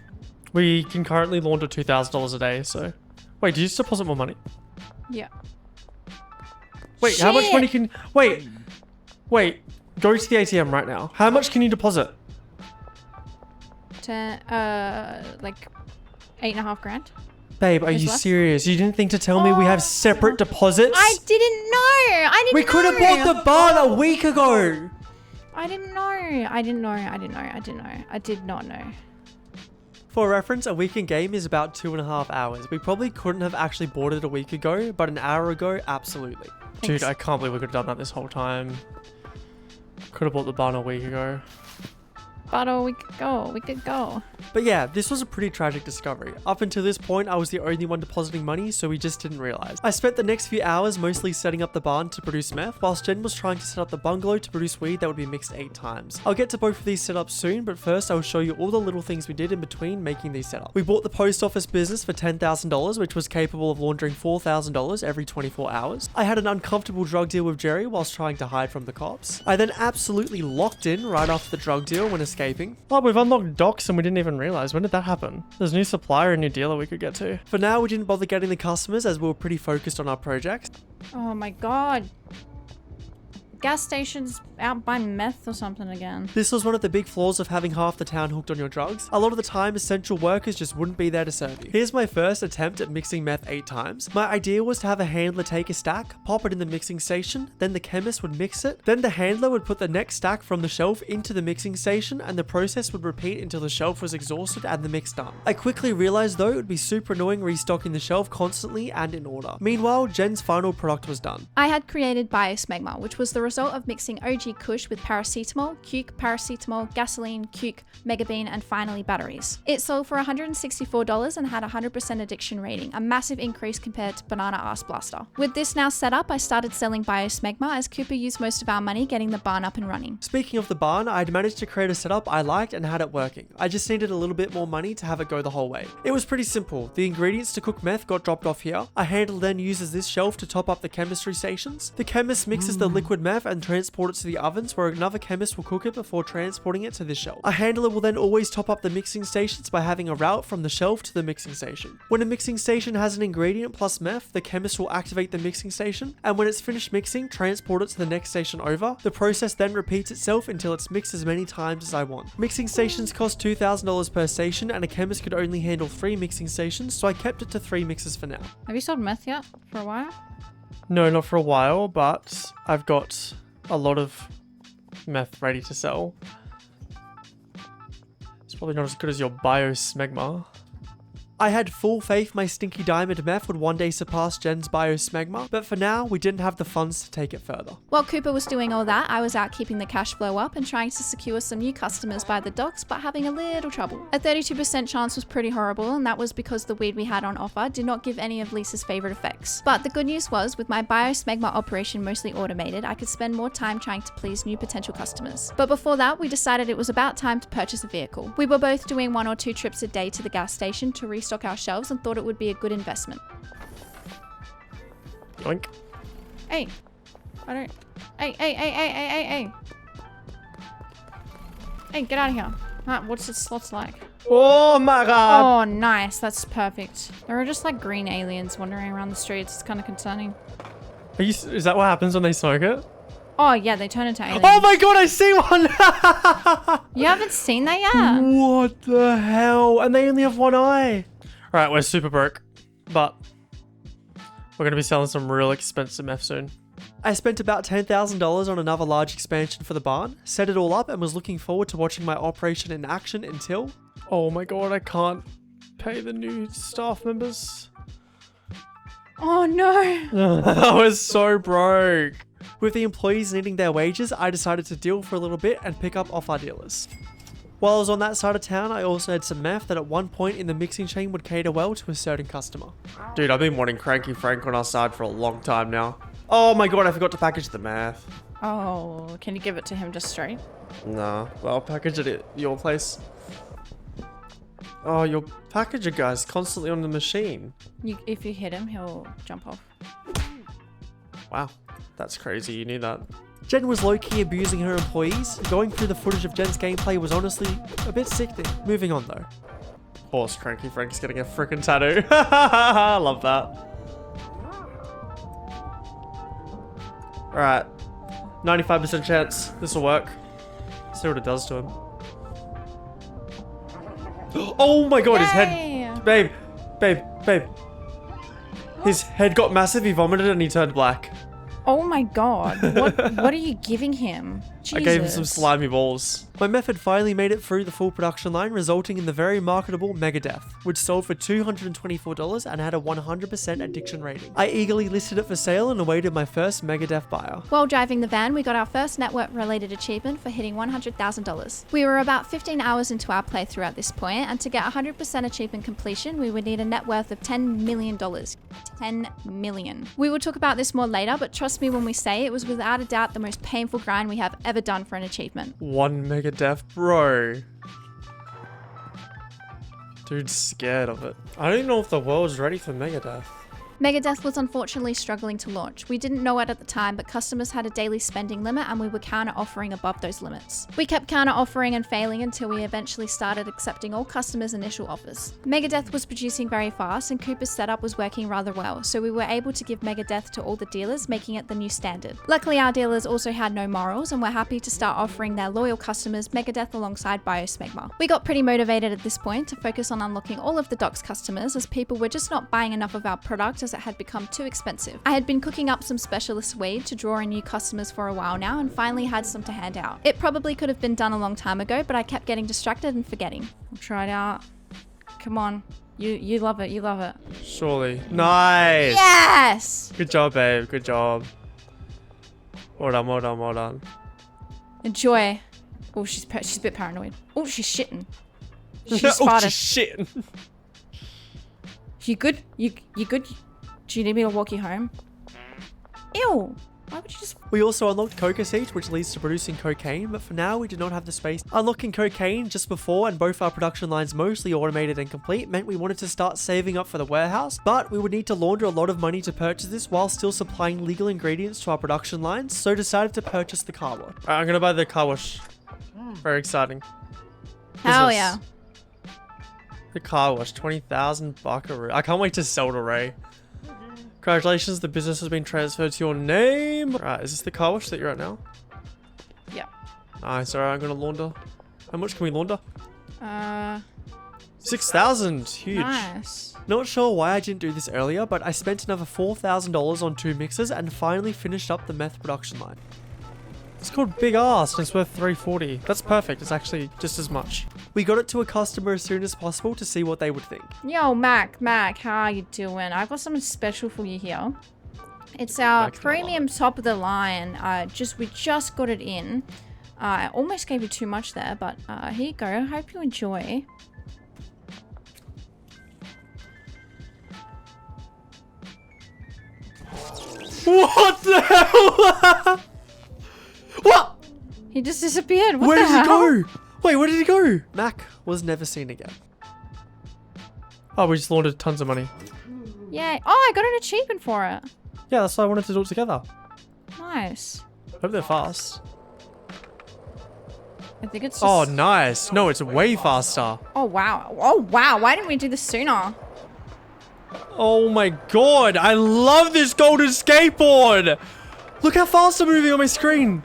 We can currently launder $2,000 a day, so... Wait, do you just deposit more money? Yeah. Wait, how much Shit. money can... Wait. Go to the ATM right now. How much can you deposit? Like 8.5 grand. Babe, are There's you less? serious? You didn't think to tell me we have separate deposits? I didn't know. We could have bought the barn a week ago. I didn't know. I did not know. For reference, a week in game is about 2.5 hours. We probably couldn't have actually bought it a week ago, but an hour ago, absolutely. Dude, Thanks. I can't believe we could have done that this whole time. Could have bought the barn a week ago. But we could go. But yeah, this was a pretty tragic discovery. Up until this point, I was the only one depositing money, so we just didn't realize. I spent the next few hours mostly setting up the barn to produce meth, whilst Jen was trying to set up the bungalow to produce weed that would be mixed 8 times. I'll get to both of these setups soon, but first I'll show you all the little things we did in between making these setups. We bought the post office business for $10,000, which was capable of laundering $4,000 every 24 hours. I had an uncomfortable drug deal with Jerry whilst trying to hide from the cops. I then absolutely locked in right after the drug deal when escaping. Oh, we've unlocked docks and we didn't even realize. When did that happen? There's a new supplier and new dealer we could get to. For now, we didn't bother getting the customers as we were pretty focused on our projects. Oh my god. Gas stations out buying meth or something again. This was one of the big flaws of having half the town hooked on your drugs. A lot of the time, essential workers just wouldn't be there to serve you. Here's my first attempt at mixing meth 8 times. My idea was to have a handler take a stack, pop it in the mixing station, then the chemist would mix it, then the handler would put the next stack from the shelf into the mixing station, and the process would repeat until the shelf was exhausted and the mix done. I quickly realized though it would be super annoying restocking the shelf constantly and in order. Meanwhile, Jen's final product was done. I had created Biosmegma, which was the result of mixing OG Kush with paracetamol, Cuke, paracetamol, gasoline, Cuke, megabean, and finally batteries. It sold for $164 and had a 100% addiction rating, a massive increase compared to Banana Ass Blaster. With this now set up, I started selling Biosmegma as Cooper used most of our money getting the barn up and running. Speaking of the barn, I'd managed to create a setup I liked and had it working. I just needed a little bit more money to have it go the whole way. It was pretty simple. The ingredients to cook meth got dropped off here. A handler then uses this shelf to top up the chemistry stations. The chemist mixes the liquid meth and transports it to the ovens where another chemist will cook it before transporting it to this shelf. A handler will then always top up the mixing stations by having a route from the shelf to the mixing station. When a mixing station has an ingredient plus meth, the chemist will activate the mixing station, and when it's finished mixing, transport it to the next station over. The process then repeats itself until it's mixed as many times as I want. Mixing stations cost $2,000 per station, and a chemist could only handle 3 mixing stations, so I kept it to 3 mixes for now. Have you sold meth yet? For a while? No, not for a while, but I've got a lot of meth ready to sell. It's probably not as good as your Biosmegma. I had full faith my stinky diamond meth would one day surpass Jen's Biosmegma, but for now, we didn't have the funds to take it further. While Cooper was doing all that, I was out keeping the cash flow up and trying to secure some new customers by the docks, but having a little trouble. A 32% chance was pretty horrible, and that was because the weed we had on offer did not give any of Lisa's favorite effects. But the good news was, with my Biosmegma operation mostly automated, I could spend more time trying to please new potential customers. But before that, we decided it was about time to purchase a vehicle. We were both doing 1 or 2 trips a day to the gas station to restock our shelves and thought it would be a good investment. Yoink. Hey. I don't... Hey. Hey, get out of here. What's the slots like? Oh my god! Oh, nice. That's perfect. There are just like green aliens wandering around the streets. It's kind of concerning. Is that what happens when they smoke it? Oh, yeah, they turn into aliens. Oh my god, I see one! You haven't seen that yet? What the hell? And they only have 1 eye. Alright, we're super broke, but we're going to be selling some real expensive meth soon. I spent about $10,000 on another large expansion for the barn, set it all up, and was looking forward to watching my operation in action until... Oh my god, I can't pay the new staff members. Oh no. I was so broke. With the employees needing their wages, I decided to deal for a little bit and pick up off our dealers. While I was on that side of town, I also had some meth that at one point in the mixing chain would cater well to a certain customer. Dude, I've been wanting Cranky Frank on our side for a long time now. Oh my god, I forgot to package the meth. Oh, can you give it to him just straight? Nah, well, I'll package it at your place. Oh, your packager guy's constantly on the machine. If you hit him, he'll jump off. Wow, that's crazy. You knew that. Jen was low-key abusing her employees. Going through the footage of Jen's gameplay was honestly a bit sickening. Moving on though. Horse Cranky Frank's getting a freaking tattoo. I love that. Alright. 95% chance this will work. See what it does to him. Oh my god, his head. Babe. His head got massive, he vomited and he turned black. Oh my god. What are you giving him? Jesus. I gave him some slimy balls. My method finally made it through the full production line, resulting in the very marketable Mega Death, which sold for $224 and had a 100% addiction rating. I eagerly listed it for sale and awaited my first Mega Death buyer. While driving the van, we got our first network-related achievement for hitting $100,000. We were about 15 hours into our playthrough at this point, and to get 100% achievement completion, we would need a net worth of $10 million. 10 million. We will talk about this more later, but trust me when we say it was without a doubt the most painful grind we have ever done for an achievement. One Mega Death, bro. Dude's scared of it. I don't know if the world's ready for Mega Death. Megadeth was unfortunately struggling to launch. We didn't know it at the time, but customers had a daily spending limit and we were counter-offering above those limits. We kept counter-offering and failing until we eventually started accepting all customers' initial offers. Megadeth was producing very fast and Cooper's setup was working rather well, so we were able to give Megadeth to all the dealers, making it the new standard. Luckily, our dealers also had no morals and were happy to start offering their loyal customers Megadeth alongside Biosmegma. We got pretty motivated at this point to focus on unlocking all of the Doc's customers, as people were just not buying enough of our product as it had become too expensive. I had been cooking up some specialist weed to draw in new customers for a while now and finally had some to hand out. It probably could have been done a long time ago, but I kept getting distracted and forgetting. I'll try it out. Come on. You love it. You love it. Surely. Nice! Yes! Good job, babe. Good job. Well done, well done, well done. Enjoy. Oh, she's a bit paranoid. Oh, she's shitting. She's Oh, farted. she's shitting. You good? You good? Do you need me to walk you home? Ew! Why would you just... We also unlocked Coca Seed, which leads to producing cocaine, but for now we did not have the space. Unlocking cocaine just before and both our production lines mostly automated and complete meant we wanted to start saving up for the warehouse, but we would need to launder a lot of money to purchase this while still supplying legal ingredients to our production lines, so decided to purchase the car wash. Alright, I'm gonna buy the car wash. Very exciting. Hell Business. yeah. The car wash, 20,000 buckaroo. I can't wait to sell to Ray. Congratulations, the business has been transferred to your name. Right, is this the car wash that you're at now? Yeah. Nice, alright, I'm gonna launder. How much can we launder? 6,000, huge. Nice. Not sure why I didn't do this earlier, but I spent another $4,000 on 2 mixers and finally finished up the meth production line. It's called Big Ass and it's worth $340. That's perfect, it's actually just as much. We got it to a customer as soon as possible to see what they would think. Yo, Mac, how are you doing? I've got something special for you here. It's our premium top of the line. We just got it in. I almost gave you too much there, but here you go. I hope you enjoy. What the hell? What? He just disappeared. Where did he go? Wait, where did he go? Mac was never seen again. Oh, we just laundered tons of money. Yay. Oh, I got an achievement for it. Yeah, that's why I wanted to do it together. Nice. Hope they're fast. I think it's just... Oh, nice. No, it's way faster. Oh, wow. Oh, wow. Why didn't we do this sooner? Oh my god, I love this golden skateboard. Look how fast I'm moving on my screen.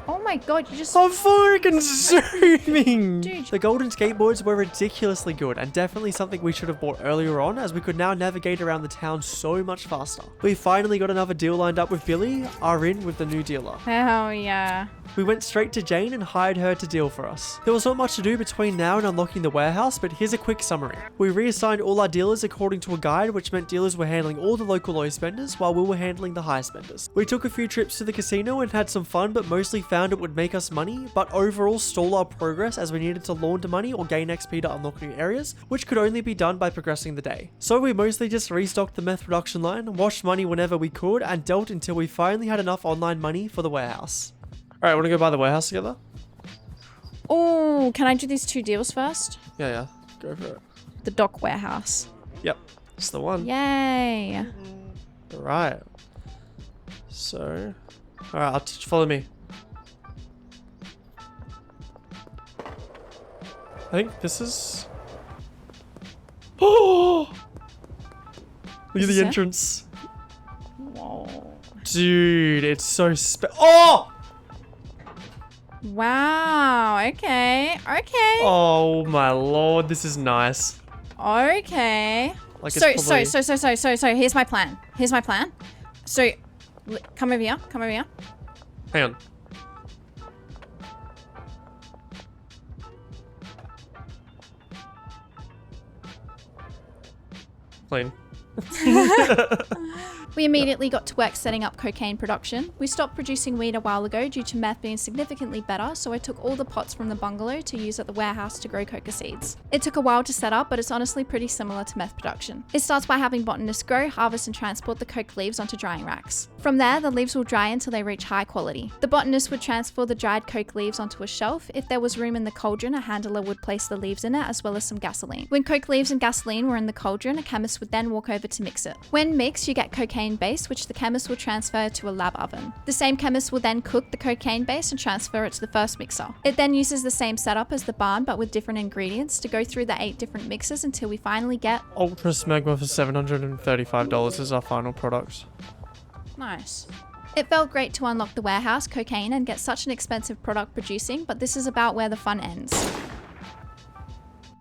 Oh my god, you just... I'm fucking zooming! Dude. The golden skateboards were ridiculously good and definitely something we should have bought earlier on, as we could now navigate around the town so much faster. We finally got another deal lined up with Billy, our in with the new dealer. Hell yeah. We went straight to Jane and hired her to deal for us. There was not much to do between now and unlocking the warehouse, but here's a quick summary. We reassigned all our dealers according to a guide, which meant dealers were handling all the local low spenders while we were handling the high spenders. We took a few trips to the casino and had some fun, but mostly found it would make us money, but overall stall our progress as we needed to launder money or gain XP to unlock new areas, which could only be done by progressing the day. So we mostly just restocked the meth production line, washed money whenever we could, and dealt until we finally had enough online money for the warehouse. Alright, wanna go buy the warehouse together? Oh, can I do these 2 deals first? Yeah, go for it. The dock warehouse. Yep, it's the one. Yay. Right. So, alright, follow me. I think this is... Oh! Look at the entrance. Whoa. Dude, it's so Oh! Wow, okay. Oh my lord, this is nice. Okay. Like So, it's probably... here's my plan. So, come over here. Hang on. Clean. We immediately got to work setting up cocaine production. We stopped producing weed a while ago due to meth being significantly better, so I took all the pots from the bungalow to use at the warehouse to grow coca seeds. It took a while to set up, but it's honestly pretty similar to meth production. It starts by having botanists grow, harvest and transport the coke leaves onto drying racks. From there, the leaves will dry until they reach high quality. The botanist would transfer the dried coke leaves onto a shelf. If there was room in the cauldron, a handler would place the leaves in it as well as some gasoline. When coke leaves and gasoline were in the cauldron, a chemist would then walk over to mix it. When mixed, you get cocaine base, which the chemist will transfer to a lab oven. The same chemist will then cook the cocaine base and transfer it to the first mixer. It then uses the same setup as the barn but with different ingredients to go through the 8 different mixes until we finally get Ultra Smegma for $735 is our final product. nice. It felt great to unlock the warehouse, cocaine, and get such an expensive product producing, but this is about where the fun ends.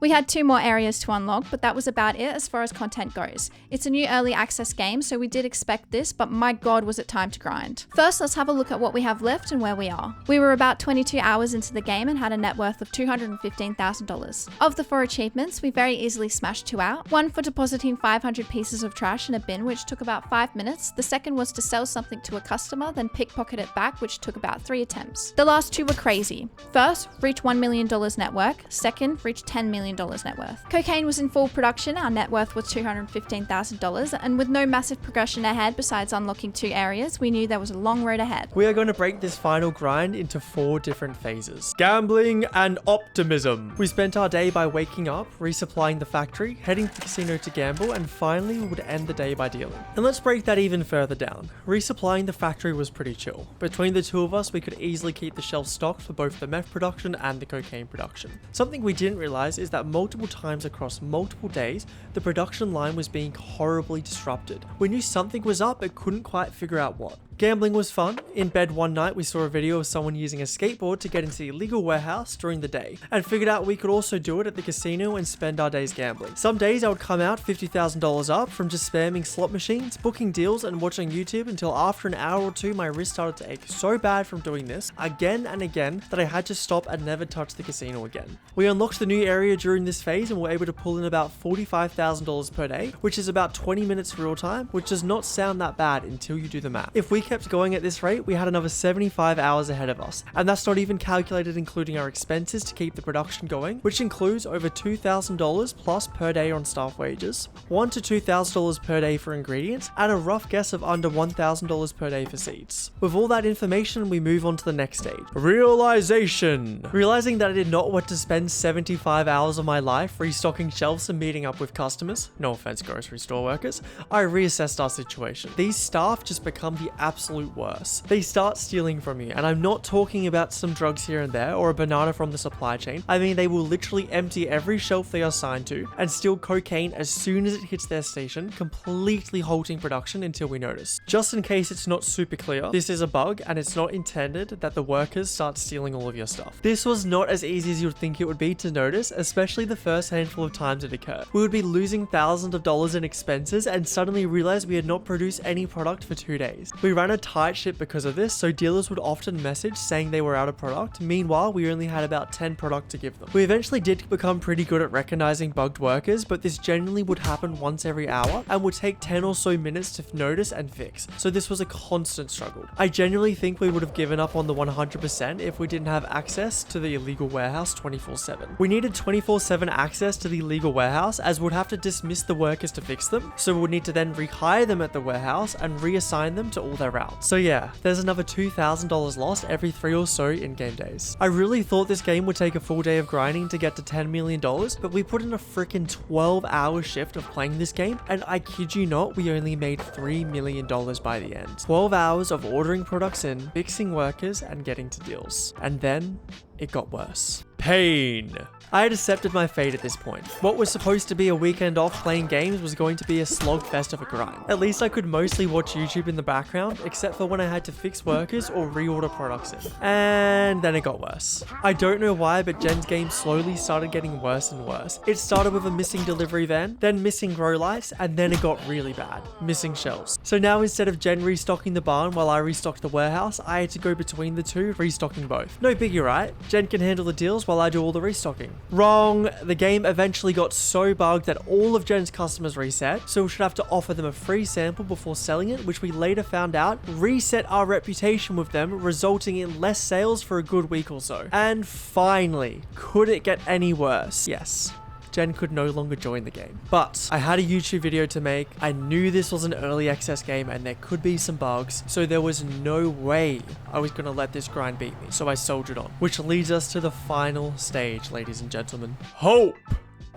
We had 2 more areas to unlock, but that was about it as far as content goes. It's a new early access game, so we did expect this, but my god was it time to grind. First, let's have a look at what we have left and where we are. We were about 22 hours into the game and had a net worth of $215,000. Of the 4 achievements, we very easily smashed 2 out. One for depositing 500 pieces of trash in a bin, which took about 5 minutes. The second was to sell something to a customer, then pickpocket it back, which took about 3 attempts. The last 2 were crazy. First, reach $1 million net worth. Second, reach $10 million net worth. Cocaine was in full production, our net worth was $215,000, and with no massive progression ahead besides unlocking 2 areas, we knew there was a long road ahead. We are going to break this final grind into 4 different phases. Gambling and optimism. We spent our day by waking up, resupplying the factory, heading to the casino to gamble, and finally we would end the day by dealing. And let's break that even further down. Resupplying the factory was pretty chill. Between the 2 of us, we could easily keep the shelves stocked for both the meth production and the cocaine production. Something we didn't realize is that multiple times across multiple days, the production line was being horribly disrupted. We knew something was up, but couldn't quite figure out what. Gambling was fun. In bed one night, we saw a video of someone using a skateboard to get into the illegal warehouse during the day, and figured out we could also do it at the casino and spend our days gambling. Some days I would come out $50,000 up from just spamming slot machines, booking deals, and watching YouTube until after an hour or 2 my wrist started to ache so bad from doing this again and again that I had to stop and never touch the casino again. We unlocked the new area during this phase and were able to pull in about $45,000 per day, which is about 20 minutes real time, which does not sound that bad until you do the math. If we kept going at this rate, we had another 75 hours ahead of us, and that's not even calculated including our expenses to keep the production going, which includes over $2,000 plus per day on staff wages, $1,000 to $2,000 per day for ingredients, and a rough guess of under $1,000 per day for seeds. With all that information, we move on to the next stage. Realization. Realizing that I did not want to spend 75 hours of my life restocking shelves and meeting up with customers, no offense grocery store workers, I reassessed our situation. These staff just become the absolute absolute worst. They start stealing from you, and I'm not talking about some drugs here and there or a banana from the supply chain. I mean, they will literally empty every shelf they are assigned to and steal cocaine as soon as it hits their station, completely halting production until we notice. Just in case it's not super clear, this is a bug and it's not intended that the workers start stealing all of your stuff. This was not as easy as you'd think it would be to notice, especially the first handful of times it occurred. We would be losing thousands of dollars in expenses and suddenly realize we had not produced any product for 2 days. We ran a tight ship because of this, so dealers would often message saying they were out of product. Meanwhile, we only had about 10 product to give them. We eventually did become pretty good at recognizing bugged workers, but this generally would happen once every hour and would take 10 or so minutes to notice and fix. So this was a constant struggle. I genuinely think we would have given up on the 100% if we didn't have access to the illegal warehouse 24/7. We needed 24/7 access to the illegal warehouse, as we'd have to dismiss the workers to fix them, so we would need to then rehire them at the warehouse and reassign them to all their routes. So yeah, there's another $2,000 lost every 3 or so in-game days. I really thought this game would take a full day of grinding to get to $10 million, but we put in a freaking 12-hour shift of playing this game, and I kid you not, we only made $3 million by the end. 12 hours of ordering products in, fixing workers, and getting to deals. And then it got worse. Pain. I had accepted my fate at this point. What was supposed to be a weekend off playing games was going to be a slogfest of a grind. At least I could mostly watch YouTube in the background, except for when I had to fix workers or reorder products in. And then it got worse. I don't know why, but Jen's game slowly started getting worse and worse. It started with a missing delivery van, then missing grow lights, and then it got really bad, missing shelves. So now instead of Jen restocking the barn while I restocked the warehouse, I had to go between the two, restocking both. No biggie, right? Jen can handle the deals while I do all the restocking. Wrong. The game eventually got so bugged that all of Jen's customers reset, so we should have to offer them a free sample before selling it, which we later found out reset our reputation with them, resulting in less sales for a good week or so. And finally, could it get any worse? Yes. Jen could no longer join the game. But I had a YouTube video to make. I knew this was an early access game and there could be some bugs, so there was no way I was going to let this grind beat me. So I soldiered on, which leads us to the final stage, ladies and gentlemen. Hope!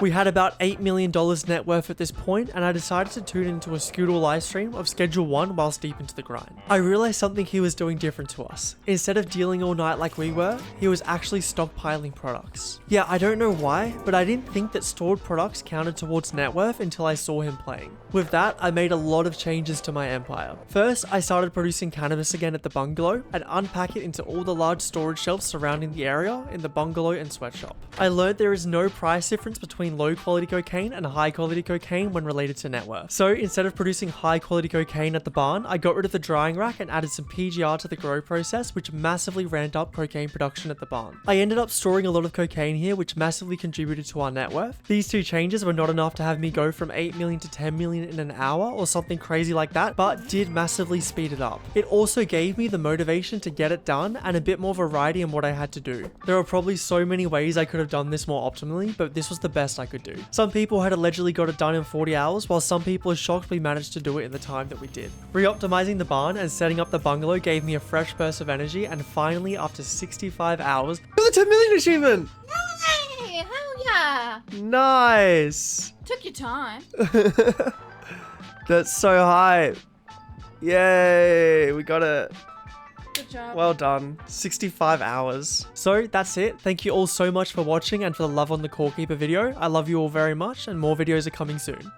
We had about $8 million net worth at this point, and I decided to tune into a Scootle live stream of Schedule 1 whilst deep into the grind. I realized something he was doing different to us. Instead of dealing all night like we were, he was actually stockpiling products. Yeah, I don't know why, but I didn't think that stored products counted towards net worth until I saw him playing. With that, I made a lot of changes to my empire. First, I started producing cannabis again at the bungalow and unpack it into all the large storage shelves surrounding the area in the bungalow and sweatshop. I learned there is no price difference between low quality cocaine and high quality cocaine when related to net worth. So instead of producing high quality cocaine at the barn, I got rid of the drying rack and added some PGR to the grow process, which massively ramped up cocaine production at the barn. I ended up storing a lot of cocaine here, which massively contributed to our net worth. These two changes were not enough to have me go from 8 million to 10 million in an hour or something crazy like that, but did massively speed it up. It also gave me the motivation to get it done and a bit more variety in what I had to do. There are probably so many ways I could have done this more optimally, but this was the best I could do. Some people had allegedly got it done in 40 hours, while some people are shocked we managed to do it in the time that we did. Re-optimizing the barn and setting up the bungalow gave me a fresh burst of energy, and finally, after 65 hours, got the 10 million achievement! Hey, hell yeah. Nice! Took your time. That's so hype. Yay, we got it. Good job. Well done. 65 hours. So that's it. Thank you all so much for watching and for the love on the Core Keeper video. I love you all very much, and more videos are coming soon.